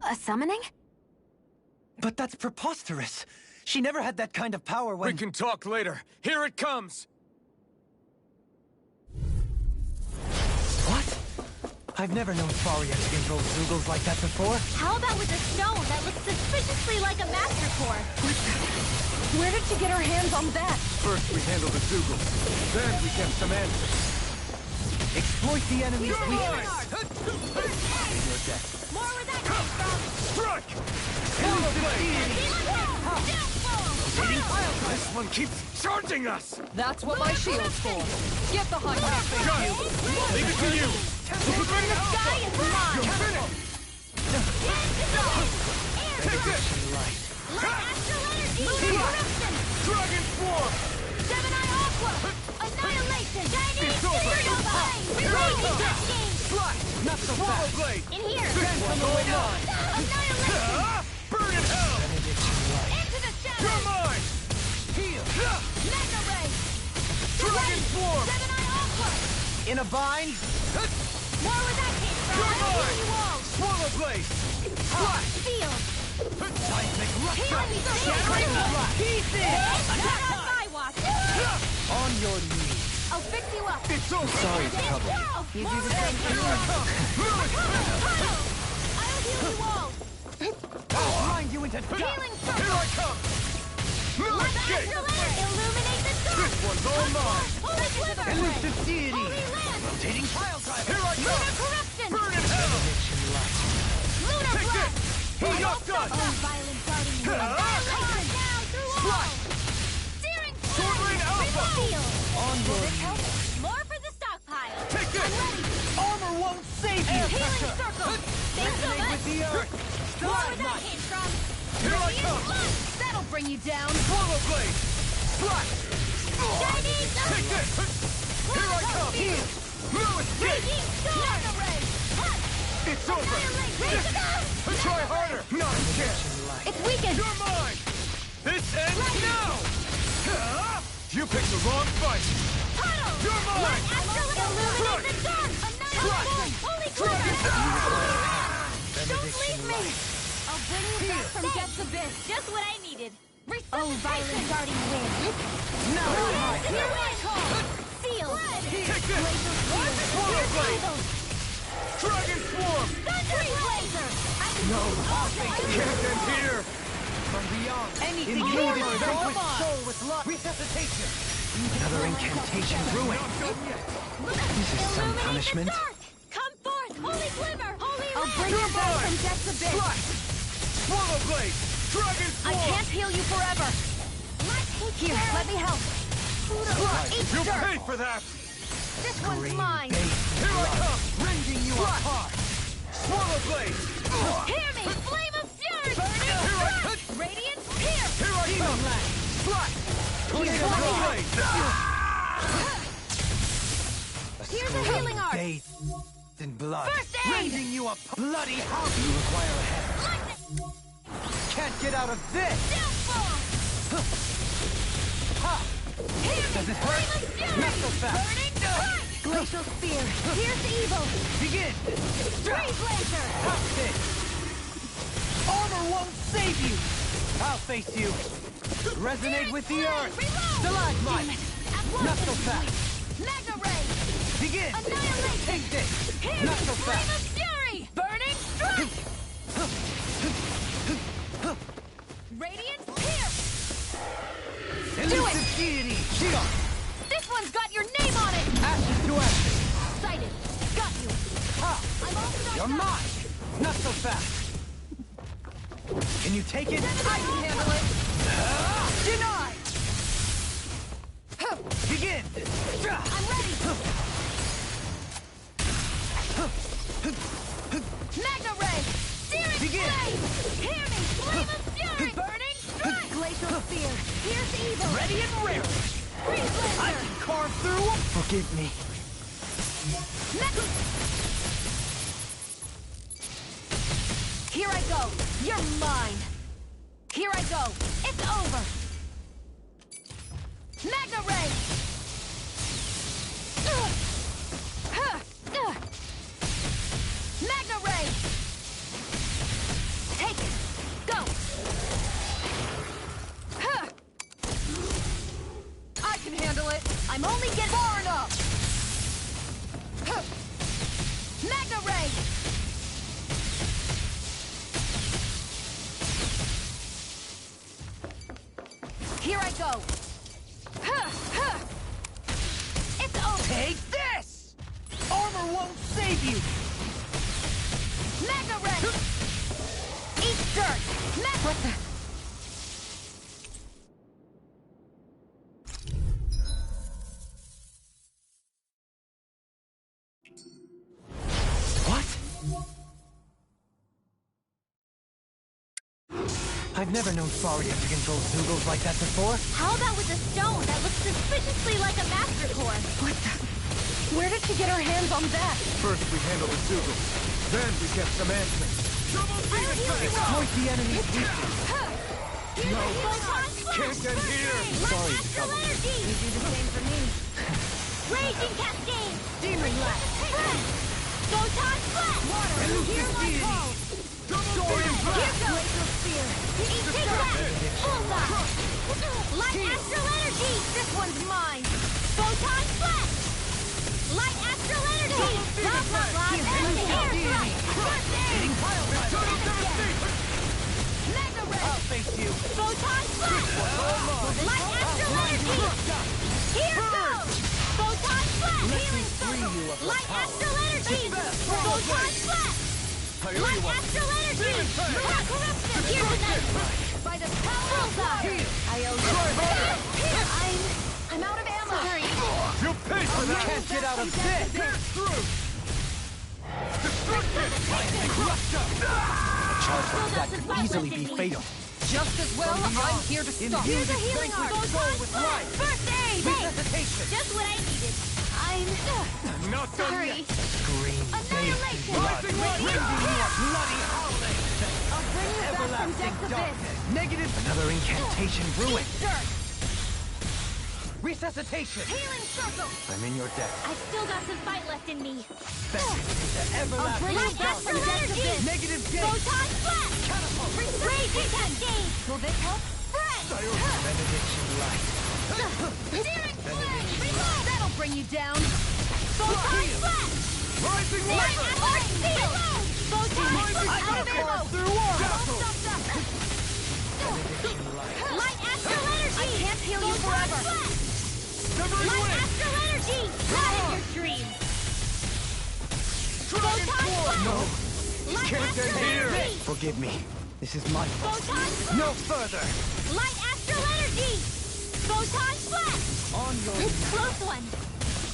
A summoning? But that's preposterous. She never had that kind of power when— We can talk later. Here it comes! What? I've never known Faria to control Zeugles like that before. How about with a stone that looks suspiciously like a Master Core? Where did she get her hands on that? First we handle the Zeugles, then we get some answers. Exploit the enemy's weakness. More where that came from! Strike! This one keeps charging us! That's what my shield's for. Get behind that thing, Got you! it! Leave it to you! The sky is mine! You're finished! Take this! Astral Energy! Corruption! Dragon Swarm! Gemini Aqua! Annihilation! Chinese Supernova! Radiant Fly! Not so fast! Blade! In here! From the way on! Annihilation! Burn in hell! Into the shadows! You're mine! Heal! Mega Ray! Dragon Swarm! Gemini Aqua! In a bind? More where that came from! You're I'll heal mine! you all! Swallow Blade! Field! Seismic Healing Shattering blast! Not on my watch! On your knees. I'll fix you up! It's over! Sorry to trouble you. You do the same for Here I come! I'll heal you all! I'll grind you into dust. Healing Here circle! I come! Military! Illuminate the dark! This one's all mine! Holy Quiver! Elusive deity. Holy Land! Rotating pile driver. Here I Lunar come! Corruption! Burn in hell! Lunar Take Blast! this! Heat up dust! Oh, violent darting wind! Violent now through all! Searing Sword Rain Alpha! Reveal! On your More for the stockpile! Take this! I'm ready! armor won't save you. Healing circle! Thanks so Resonate much! with the earth. More where that came from! Here I come! That'll bring you down! Swallow Blade! Slash! Chinese Take this! Here I come! Lewis Kick! Raging Storm! Mega Ray! Hut! It's over! Try harder! Not a chance! It's weakened! You're mine! This ends now! You picked the wrong fight! Puddle! You're mine! Illuminate the dark! Annihilate! Holy Quiver! Don't leave me! I'll bring you back from death's abyss! Just what I needed! Oh, violent darting wind! Now Here I call! Seal! Take this! Swallow Blade! Dragon Swarm! Thunder Blazer! No! Can't end here! from beyond. Anything you would vanquish soul with luck. Resuscitation. Another incantation ruined. This is some punishment. Come forth, Holy Glimmer! Holy I'll bring you back from death's abyss! Slash! Swallow Blade! Dragon I Swarm! can't heal you forever! Here, let me help! Slash! Eat You dirt. paid for that! This one's mine! Here I come! Rending you apart. Swallow Blade! Hear me! Flame of Fury! Here I come! Radiant Pierce! Here I come! Slash! Swallow Blade! Here's a healing art! Bathed in blood. First aid! Rending you apart. Bloody hell. You require a head. Can't get out of this. Downfall! Ha! Hear me! Does it hurt? Flame of Fury! Not so fast. Burning Strike! Glacial Spear! Here's evil! Begin. Freeze Laser! Have this. Armor won't save you. I'll face you. Resonate with the earth. Reload! Stalagmite. Not so fast. Mega Ray! Begin. Annihilation! Take this. Hear Not me! so Flame fast. of Fury! Burning Strike! Radiant Pierce! Elusive deity. Shion. This one's got your name on it! Ashes to ashes. Sighted! Got you! Ha! I'm also You're mine. Not so fast. Can you take it? I can handle it! Denied. Begin! I'm ready! Magna Ray! Searing Begin! Flame! Hear me! Flame of Fury! Burning Strike! Glacial Spear! Here's evil! Ready and ready! Freeze Laser! I can carve through! Forgive me. Here I go! You're mine! Here I go! It's over! Magna Ray! Magna Ray! Take it! Go! I can handle it! I'm only getting far enough! Magna Ray! Here I go! It's over! Take this! Armor won't save you! Magna Ray! Eat dirt! What the? What? I've never known Faria to control Zoogles like that before. How about with a stone that looks suspiciously like a Master Core? What the? Where did she get her hands on that? First we handle the Zoogles, then we get some answers. Exploit the enemy's weakness. No! Photon Can't Flash! end here! Sorry, Astral Trouble. Energy! You do the same for me. Raging Cascade! Demon Blast! Photon Flash! Water! Hear my call! Here goes! Glacial Spear! Take that! Bullseye! Light Astral Energy! This one's mine! Photon Flash! Light Astral Energy! Blah, blah, blah! Air Thrust! First aid! Magna Ray! I'll face you. Photon Flash! Light Astral Energy! Here goes! Photon Flash! Healing Circle! Light Astral Energy! Photon Flash! Light Astral Energy! Corruption! Here's the knife! By the power of God! I owe you. I'm out of ammo! Sorry. You pay for You that! can't get out of this! Get through! A charge like that could easily be fatal. Just as well, I'm here to stop. Here's a healing arm! Photon Flash! First aid! Resuscitation! Just what I needed! I'm... Not done sorry. yet! Scream Annihilation! Rising light! bloody howling! I'll bring you back from Everlasting depth darkness! abyss! Negative! Another incantation ruined! Dirt! Resuscitation! Healing Circle! I'm in your debt. I've still got some fight left in me. Vengeance into everlasting bring you Light back Astral from depth Energy! abyss! Negative gate! Photon Flash! Catapult! Raging Cascade! Will this help? Fresh! Benediction light! Searing Flame! Reload! That'll bring you down! Photon Flash! Rising Light light! Astral Steel! Photon I Flash! gotta carve through armor! Light Astral Energy! I can't heal you forever! Light Astral Energy! Not in your dreams! Photon Flash! No! Light Can't Astral end here. Energy! Forgive me. This is my fault. Photon Flash! No further! Light Astral Energy! Photon Flash! On your Close one!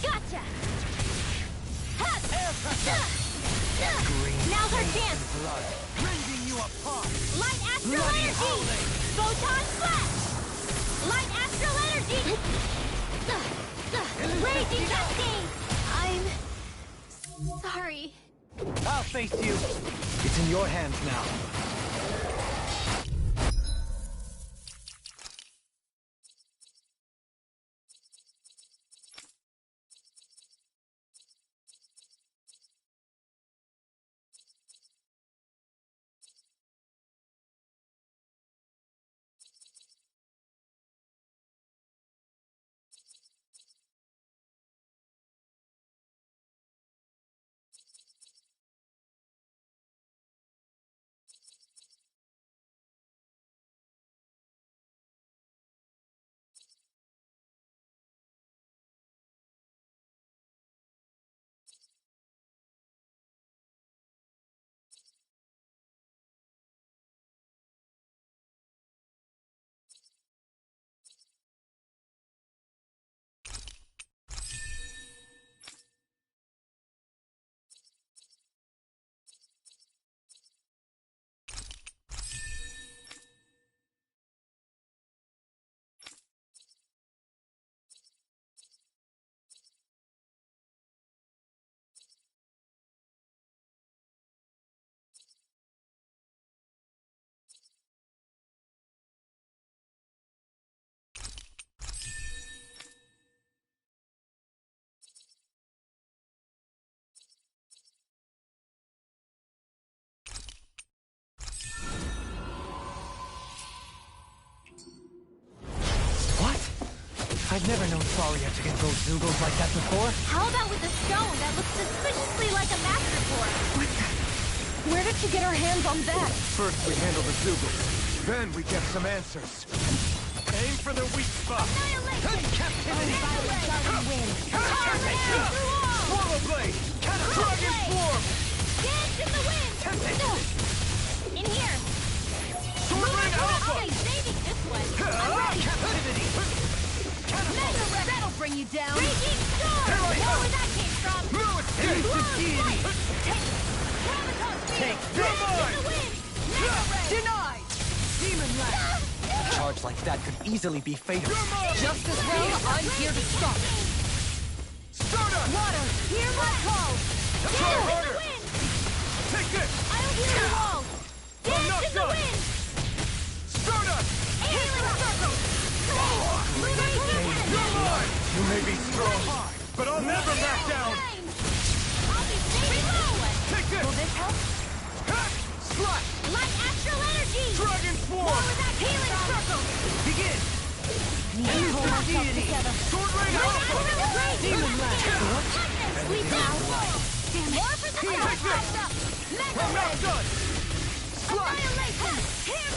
Gotcha! Now's our chance! blood, rending you apart! Light Astral Bloody Energy! howling. Photon Flash! Light Astral Energy! Raging Cascade! I'm... sorry. I'll face you. It's in your hands now. I've never known Saria to control Zeugles like that before. How about with a stone that looks suspiciously like a master sword? What the? Where did she get her hands on that? First we handle the Zeugles, then we get some answers. Aim for the weak spot. Captivity! Swallow Blade! Dragon Swarm! Dance in the wind! In here! Sword Ring Alpha! Okay, saving this one. Captivity! That'll bring you down. Raging Storm! Here I Know come. where that came from. No escape! Deity! Take You're mine! Denied! Demon Lash! A charge like that could easily be fatal. Just as well, I'm here to stop it. Stardust! Water! Hear my call! Try Dance in harder. the wind! Take this! I'll hear you all! I'm not Dance in the done. wind! Stardust! Healing circle! Lunar You're mine! You may be strong, but I'll never back down! I'll be saving this one! Take this! Will this help? Slash! Light astral energy! Dragon More Swarm! with that healing circle! Begin! Pull myself together. Sword Ring Alpha! Demon Lash! Sleep now! Take this! I'm not done! Slash!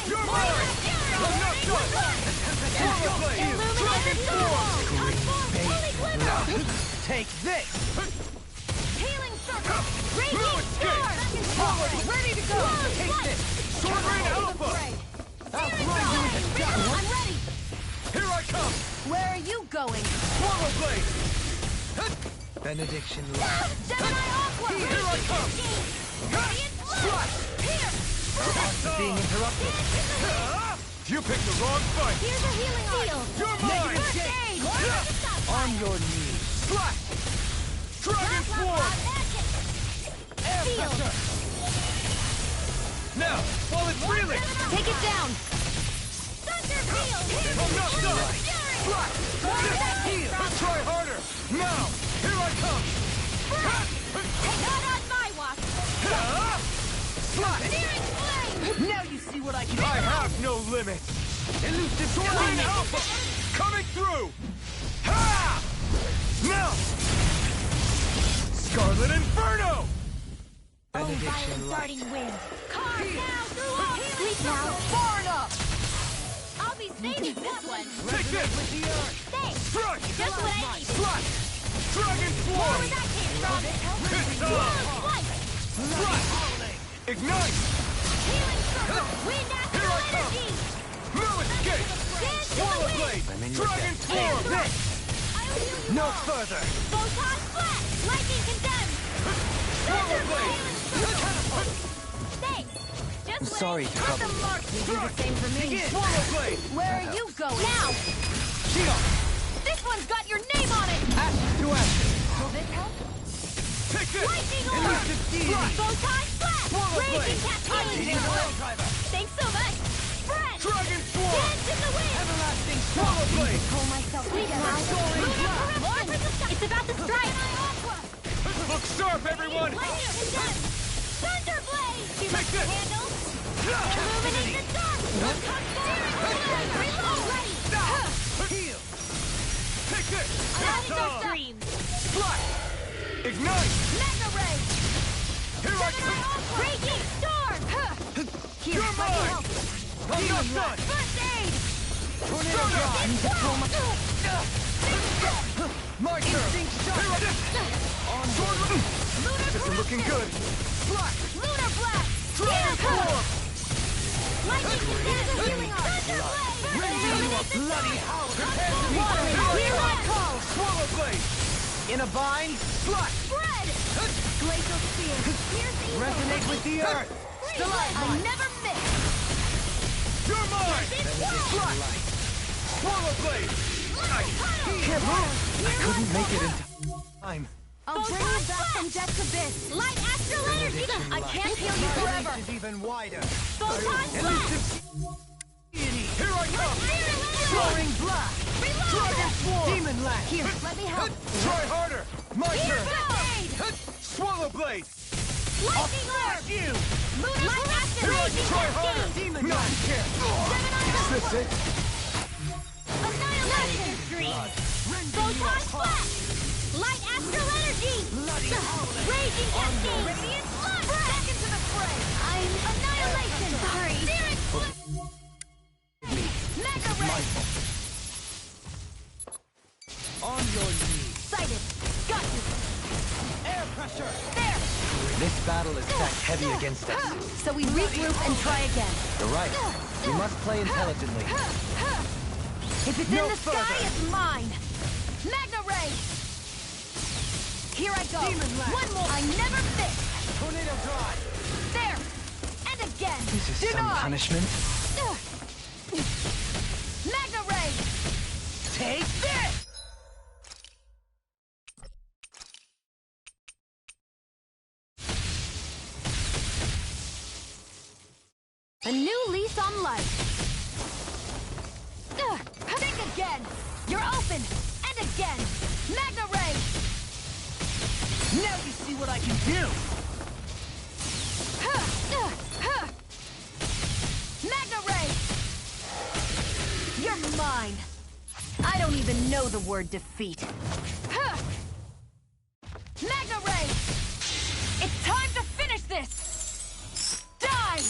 You're mine! I'm not done! Swallow Blade! Dragon Swarm! Take this! Healing circle! No Raging escape! storm! Ready to go! Take this! Sword Ring Alpha! Outrun you in the I'm ready! Here I come! Where are you going? Swallow Blade! Benediction Light! Gemini Aqua! Here I come! Slash! Here! Being interrupted! You picked the wrong fight! Here's a healing seal! You're mine! First aid! On your knees! Slash! Dragon Swarm! Air Seal! Pressure! Now, while it's reeling! Take it down! Thunder Field! I'm not done! Slash! Heal! Try harder! Now! Here I come! Not on my watch! Slash! Searing flame! Now you see what I can do! I have no limits! Elusive Sword Ring Alpha! Coming through! Ha! Now! Scarlet Inferno! Oh, violent darting wind! Carve now through all healing now! Far enough! I'll be saving this one! Take this! Thanks! Strike! Just what I needed! Slash! Dragon Where Swarm! that came from? It's on! Slash! Ignite! Healing circle! Wind Here I astral come! energy! No escape! Dance in the Swallow wind! Blade! I'm in your Dragon debt. Swarm! I'll heal you No all. further! Photon flat! Lightning condemned! Swallow Blade! Thanks! Just I'm what sorry I to needed. trouble The mark will do the same for me. Swallow Blade! Where are you going? Now! Shion! This one's got your name on it! Ashes to ashes! Will this help? Take this! Lightning orb! Elusive Deity! Photon flat! Swallow Raging Blade! cascade! Thanks so much! Spread! Dragon Swarm! Dance in the wind! Everlasting Swallow Blade! Pull myself together. Soaring Blast! More for the stuff! It's about to strike! Look sharp, everyone! Lightning condemned! Thunder blade! Too much Take to this! handle? Illuminate the dark! Come forward! Reload! Ready! Heal! Take this! Thunder streams! Slash! Ignite! Mega ray! Here I come! Raging storm! Here, You're let me mine! help. I'm not done! First aid! Tornado Drive! My turn! Here I come! Sword! Lunar This is looking good! Slash! Lunar blast! Dragon Swarm! Lightning condemned! Healing arm! Thunder blade! Raising you a bloody howl! Prepare to meet Water! the Here I call! Swallow Blade! In a bind! Slash! Spread! Glacial spear! Piercing! Resonate with the earth! I never miss! You're mine! Slash! Swallow Blade! Can't move! I couldn't make it in time. I'll bring you back from death's abyss! Light astral energy! I can't heal you forever! Reach is even wider. Photon flash! Here I come! Soaring Blast! Dragon Swarm! Demon Lash! Here, let me help! Try harder! My Here, turn! first aid! Swallow Blade! Lightning orb! You! Light acid! Here I Raging try harder! cascade! Demon Lash! Is this it? Annihilation stream! Raging Cascade! Radiant Flood! Back into the fray! I'm Annihilation! Sorry! Spirit Flood! Mega Ray! On your knees. Sighted! Got you! Air pressure. There! This battle is stacked heavy against us. So we regroup and try again. You're right. We must play intelligently. If it's in the sky, it's mine! Magna Ray! Here I go! One more! I never miss! Tornado drive. There! And again! This is some punishment. Magna Ray! Take this. A new lease on life! Think again! You're open! And again! Magna Ray! Now you see what I can do. Magna Ray! You're mine! I don't even know the word defeat. Magna Ray! It's time to finish this! Die!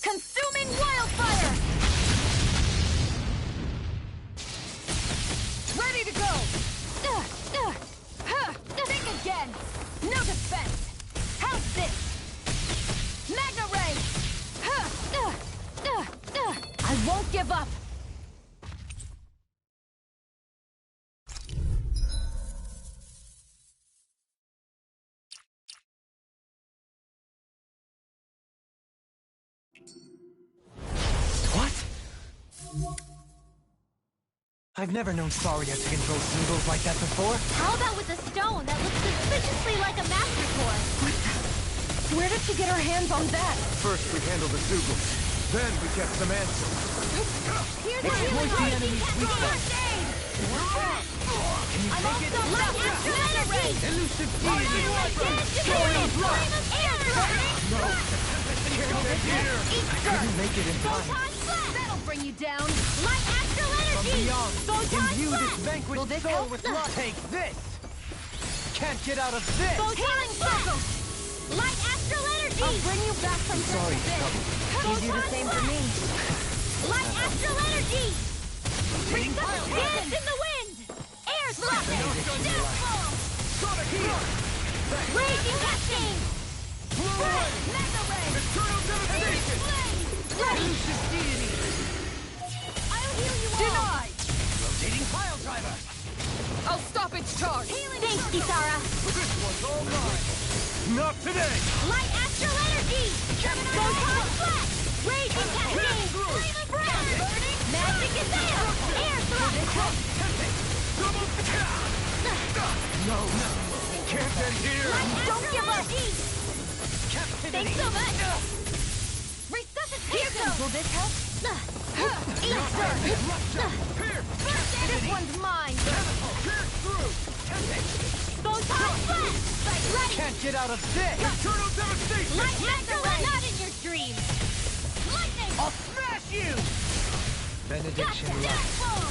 Consuming wildfire! Ready to go! Think again! No defense! How's this? Magna Ray! I won't give up! What? I've never known Saria to control symbols like that before. How about with a stone that looks suspiciously like a master core? Where did she get her hands on that? First we handled the Zoogle. Then we get some answers. Here's the healing the enemy's weak Can you take it? Light Astral Energy! Elusive deity. I couldn't make it in time. That'll bring you down! Light Astral Energy! Beyond. Photon Imbue this Blast! vanquished Will this soul help? with love. Take this. Can't get out of this. Photon Blast! Light Astral Energy! I'll bring you back from Sorry, Stubby. You do the same for me. Light Astral Energy! Dance in the wind! Air Slap! Death Ball! Raging Cascade! Mega Ray! Eternal devastation. Elusive deity. I'll heal you all! Denied. Rotating pile driver. I'll stop its charge! Thanks, Kisara! This one's all mine. Not today. Light Astral Energy! Photon Blast! Raging Cascade! Flaming Breath! Magic is there! Air Thrust! No. Can't end here. Don't give up! Thanks so much! Resuscitation! Will this help? Easter! This one's mine! Photon Blast! Ready! Can't get out of this. Eternal devastation. Light Astral not in your dreams! Lightning! I'll smash you. Benediction Gotcha! Lux. Deathfall!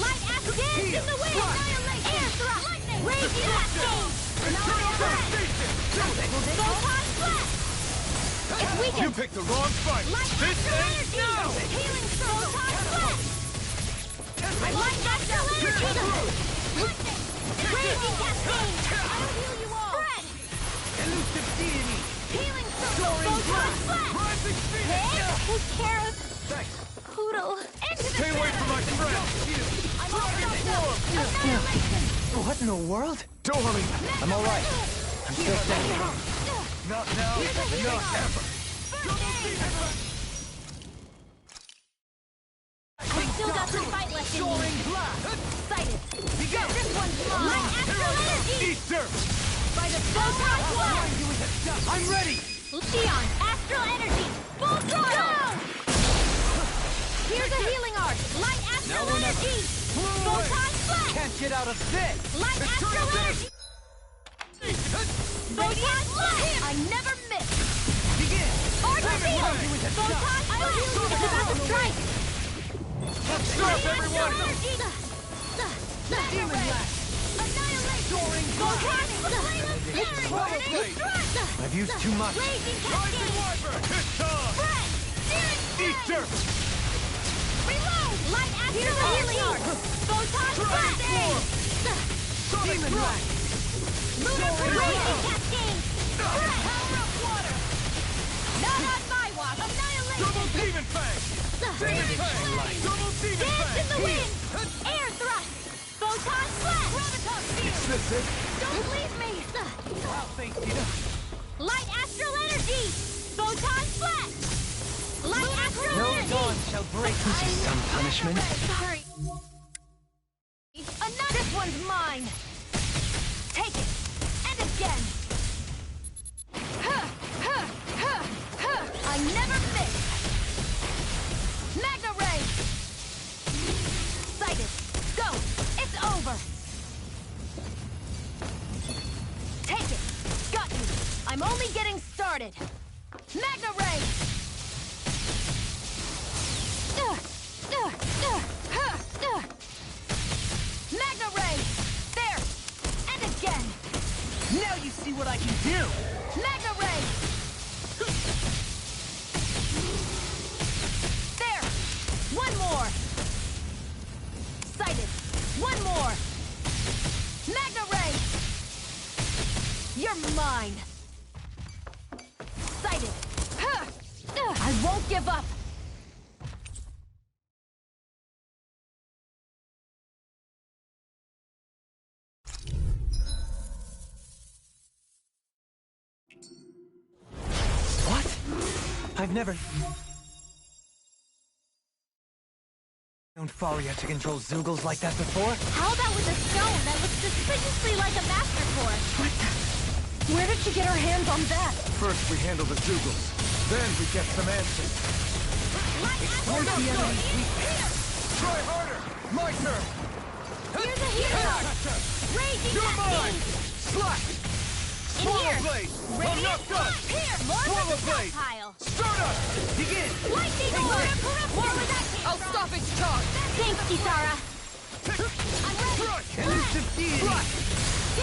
Light Astral Dance in the wind! Annihilation! Air Thrust! Lightning! Raging Cascade! Photon Blast! It's You weakened! picked the wrong fight. Light This Astral ends Energy! now. Healing Photon Blast! Light Astral Energy! Lightning! Raging Cascade! I'll heal you all! Spread! Elusive deity. Healing Circle! Photon Blast! Rising phoenix. Hey! Take care of Thanks. Poodle! Into the Stay away from my friend. I'm all knocked up! Annihilation! What in the world? Dohalim. I'm all right. I'm still standing. Not now. Not ever. I've still got some fight left in me. Sighted. This one's mine. Light Astral Energy! Easter. By the Photon Blast! I'm ready. Leon, Astral Energy! Full throttle! Here's a healing arc! Light Astral Energy! Photon Blast! Can't get out of this. Light Astral Energy! Photon Blast! I never miss! Begin. Archer Field! Photon Blast! It's about to strike! Stop, everyone. Demon Blast! Annihilate! Photon Blast! Blade! I've used too much. Rising Wyvern! It's on! Eat dirt! Reload! Light after the healing! Photon Dragon Form! blast! Sonic Crack! Lunar Rising Cascade! Power of water! Not on my watch! Annihilation! Double Demon Fang! Demon Fang! Double Demon Dance Fang! in the wind! Air thrust! Photon blast! Graviton field! This it? Don't leave me! I'll face you. Light astral energy! Photon flash! Light astral No energy! dawn shall break. This is some punishment. Sorry. This one's mine! Take it! And again! I never miss! Magna Ray! Sighted! Go! It's over! Take it! Got you! I'm only getting started! Magna Ray! Magna Ray! There! And again! Now you see what I can do! Magna Ray! There! One more! Sighted! One more! Magna Ray! You're mine! Sighted! I won't give up! What? I've never known Faria to control Zeugles like that before. How about with a stone that looks suspiciously like a master core? What the? Where did she get her hands on that? First we handle the Zeugles. Then we get some answers. Exploit the enemy! Here! Try harder! My turn! Here's a hero! Raging You're mine! Cascade! Slack! In Swallow here! Blade! I'm Radiant not done! Here! More Swallow with the Blade! pile! Stardust! Begin! Lightning orb! More with that came I'll from. stop its charge! Thanks, Kisara! I'm ready! Crush! Instant Slack!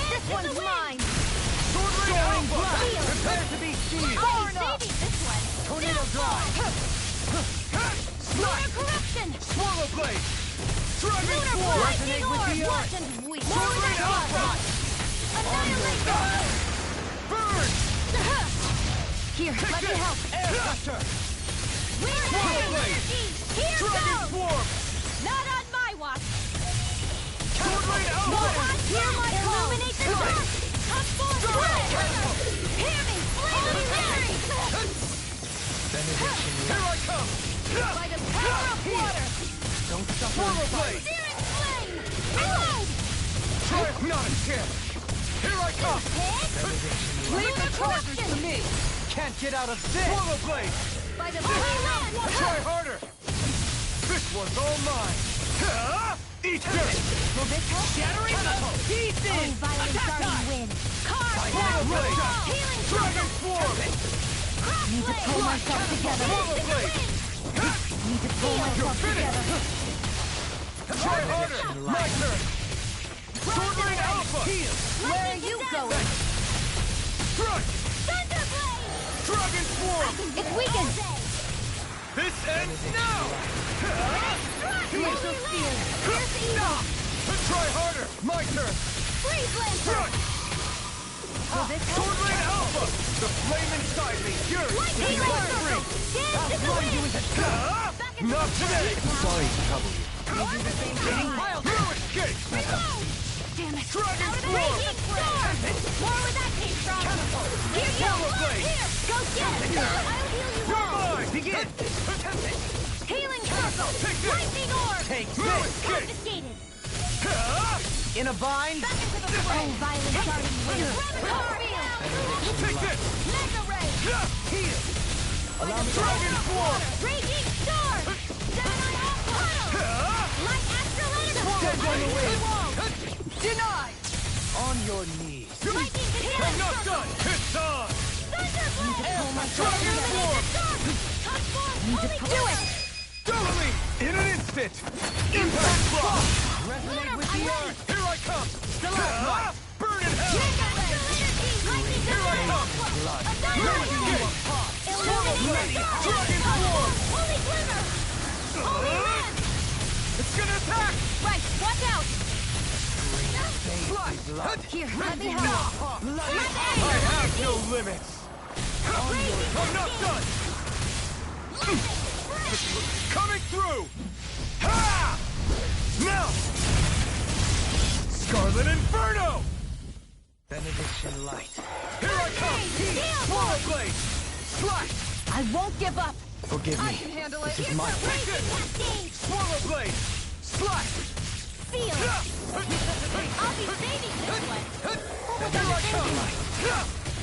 This one's mine! Sword Rain Alpha! Feel. Prepare to be seized! I'll be saving this one! Tornado Drive! Lunar Slack! corruption! Swallow Blade! Dragon Lunar Form! lightning orb! the Watch and weep! Sword More with Rain that Alpha! Annihilation! Burn! Here, let me help! Air Cutter! We're Swallow Blade! energy! Here Dragon goes! Swarm! Not on my watch! Sword Rain Alpha! Photon, hear my call! Illuminate the dark! Come forward! Hear me! Flame Fury! Here I come! By the power of water! Don't suffer. Swallow Blade! Searing flame! Reload! Try not a chance! Here I come! Leave the charges to me! Can't get out of this. Swallow Blade! By the power of Try harder! This one's all mine! Eat dirt! Will this help? Shattering the pieces! Oh, violent guardian wind! Carve Swallow Blade! Healing Dragon Swarm! Need to pull myself together! Swallow Blade! Need to pull myself together! Try harder! My turn! Sword Rain Alpha! Where are you going? Crush! Thunderblade! Dragon Swarm! It's weakened! This ends now! Glacial Spear! Pierce evil! Try harder! My turn! Freeze Lancer! Crush! Will this help? Sword Rain Alpha! The flame inside me yearns to be Lightning let Orb! free! Dance in the wind! Back into Not the today! Sorry to trouble you. You escape! Reload! Damn it! Dragon Out of the Swarm! raging storm! More where that came from! Here you go! Swallow Blade! Here! Go get it! I'll heal you You're all! mine! Begin! Healing circle! Take this! Lightning orb! Take You this. escape! Confiscated! In a bind. Back into the fray! Oh, violent guardian wind! Graviton field! Take this! Mega ray! Heal! Dragon Swarm! Raging storm! Down on all puddle! Light astral energy! Dead on the way! Denied! On your knees. Lightning to heal! I'm not done! It's on! Thunderblade! Dragon Swarm! Come forth! Do it! Totally! In an instant! Impact block! Resonate with the earth. Here I come! Burn in hell! Mega ray! Lightning to Here I Attack! Right, watch out! Blood! Here, let me help. I have no limits! I'm not done! Coming through! Ha! Now! Scarlet Inferno! Benediction light. Here I come! Swallow Blade! Slash! I won't give up. Forgive me. I can handle it. This is my Take it! Swallow Blade! Slash! Feel it. I'll be saving this one. Here I come!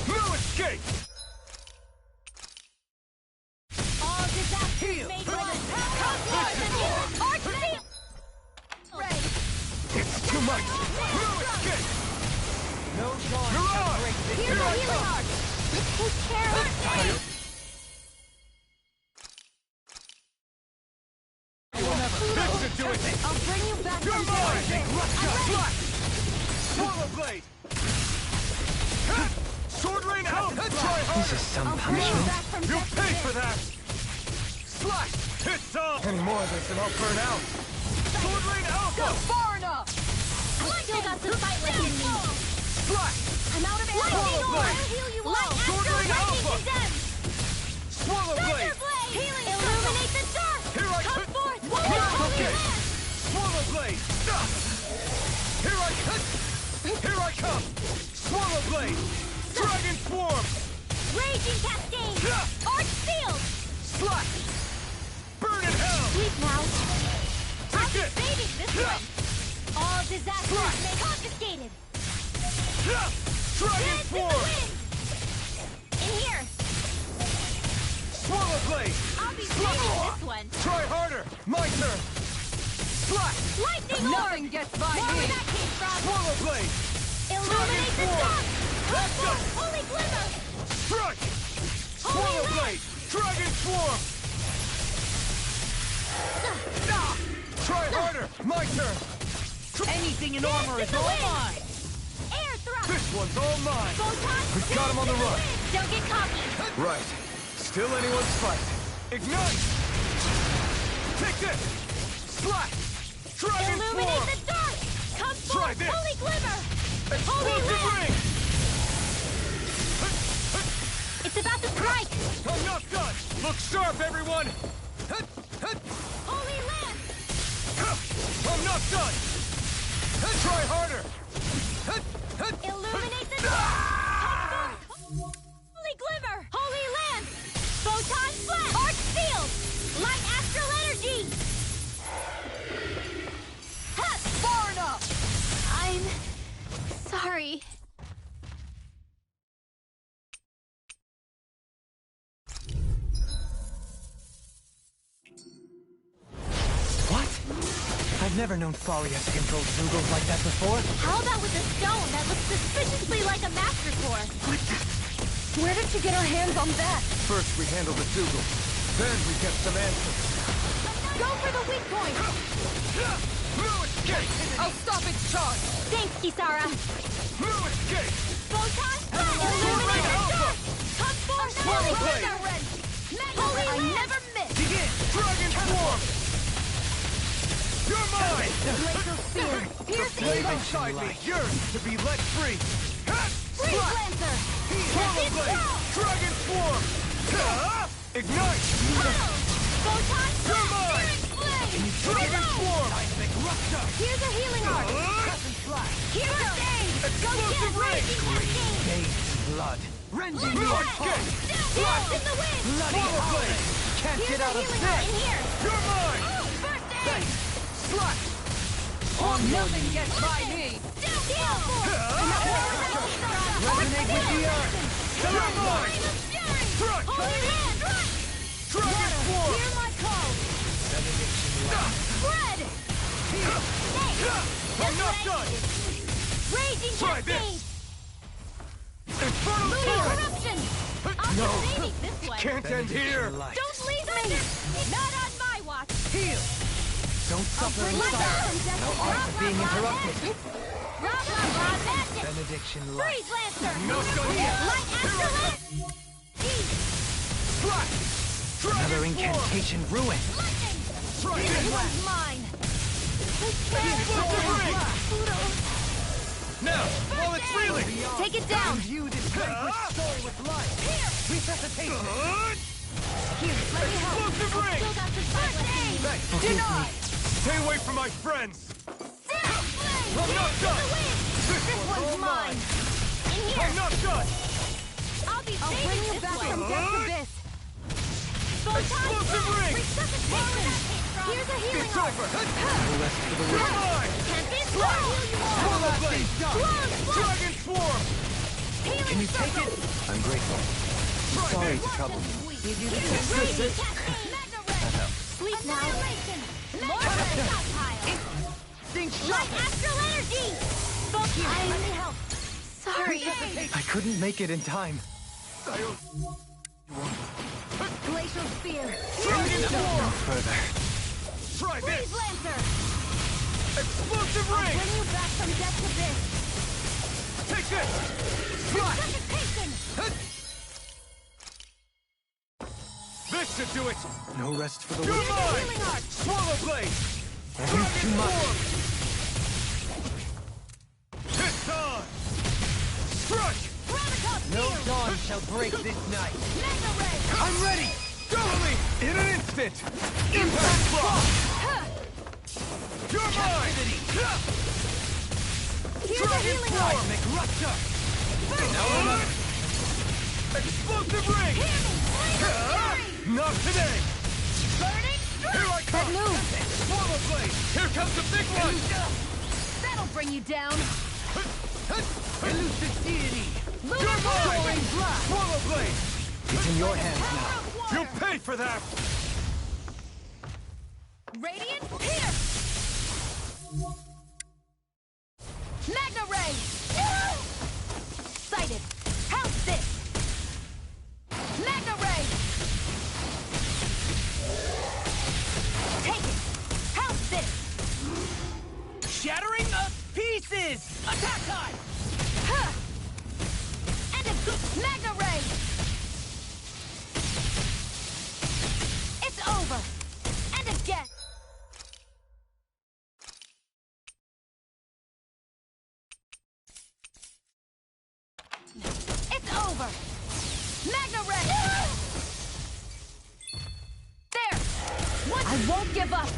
No escape! All disasters made one. Come forth and use Arch Field! It's too much! No escape! No dawn You're shall on! break this. Here's a healing arch. Take care of it. This should do it! I'll bring you back You're from mine! this. Slash! Swallow Blade! Sword Rain out! Try harder! This is some I'll bring you punishment. back from You this. paid for that! Slash! It's on! Any more of this and I'll burn out! Sword Rain Alpha! Far enough. I still got some fight left in me. Slash! I'm out of Swallow lightning orb. Blade! I'll heal you all. Light Sword Astral Rain Lightning Alpha! condemned. Swallow Blade! Thunder Blade. Healing illuminate the dark. Here I Come come! forth. Holy Okay! land. Swallow Blade! Here I come! Here I come! Swallow Blade! Dragon Swarm! Raging Cascade. Arch Field. Slash! Burn in hell! Sleep now. I'll Take be it! saving this one. All disasters made confiscated. Dragon Dance in the Swarm! wind. In here. Swallow Blade! I'll be saving this one. Try harder! My turn! Slash! Lightning orb. Nothing gets by More where me. that came from. Swallow Blade! Illuminate the Swarm. dark. Come Let's go. forth. Holy glimmer. Strike! Holy Swallow land. Blade! Dragon Swarm! Try harder! My turn! Anything in Dance armor in is the all wind. mine! Air thrust. This one's all mine! Photon. We've got him on the dance in run. wind. Don't get cocky. Right. Still anyone's fight. Ignite! Take this! Slash! Dragon Illuminate Swarm! the dark. Come Try forth. this. Holy glimmer. Holy Explosive land. ring! It's about to strike. I'm not done! Look sharp, everyone! Holy land. I'm not done! Try harder! Illuminate the dark. Come forth. Holy glimmer. Holy land. Photon flash. Arch field. Light astral energy. Far enough. I'm sorry. What? I've never known Thalia to control Zeugles like that before. How about with a stone that looks suspiciously like a master core? Where did you get our hands on that? First we handle the Dougal. Then we get some answers. Go for the weak point. No escape! I'll stop its charge. Thanks, Kisara. No escape! Photon flash. Sword Rain Illuminate the Alpha! dark. Come forth. Swallow Holy Blade. glimmer. Holy I land. never miss. Begin! Dragon Swarm! You're mine! Laser spear. Pierce The flame evil. inside me yearns to be let free! Freeze Slash! Lancer. Swallow Blade! Dragon Swarm! Ignite! Photon You're flash. mine! Flame. Dragon Swarm! Here's a healing arc. Here's aid. Go Explosive get ring! raging cascade. Bathed in blood. Rending No you escape! Dance in the wind. Bloody Swallow hell. Blade! Can't Here's get a out of healing arc this. in here. You're mine! First aid. Slash! Nothing gets by me. Resonate with the earth. You're mine! Thrust! Holy land. Dragon Swarm! Hear my call. Spread. I'm not done! Raging Try cascade. this! Infernal Lunar Torrent! corruption. I'll No. be saving this one. Can't end here! Light. Don't leave me. Not on my watch. Heal! Don't suffer in Bring silence. down. No art of being interrupted. Magic. Benediction light. Freeze Lancer. No Sonia! Light Astral Slash! Dragon Another Swarm! incantation ruined. Lightning. Try This this! one's mine. Now, while it's reeling! Take it down! You this soul with life! Resuscitation! Here, let me help. Explosive ring! Still got this fight. Denied! Stay away from my friends! I'm not done! This one's mine. In here. I'm not done! I'll bring you back from death's abyss. Explosive ring! Resuscitation. Here's a healing It's arm. over! No rest for the You're wicked. mine! Can't be slow. Swallow blade! Dragon swarm! Can you take it? I'm grateful. Sorry to trouble you. Sleep now. More stockpile. Light astral energy. I need help. Sorry. I couldn't make it in time. Glacial spear. Dragon swarm! Further. Try Freeze this! lancer. Explosive I'll ring! bring you back from death's abyss. Take this! Fly! Resuscitation. This should do it! No rest for the You're wicked. mine! Healing arm. Swallow blade! That is too much. It's on! Strike! No dawn shall break this night. Mega ray. I'm ready! Doubly! In an instant! Impact block! You're mine! Here's a healing arm. Cosmic rupture! Explosive ring! Not today! Burning Here I come! Swallow blade! Here comes the big one! That'll bring you down. Elusive deity! Lunar You're mine! soaring blast. Swallow blade! It's in your hands now. You'll pay for that! Radiant pierce. Magna ray. Sighted. How's this? Magna ray. Take it. How's this? Shattering of pieces! Attack time! Huh. And a good Magna ray. It's over. And again. It's over. Magna ray. There. What? I won't give up.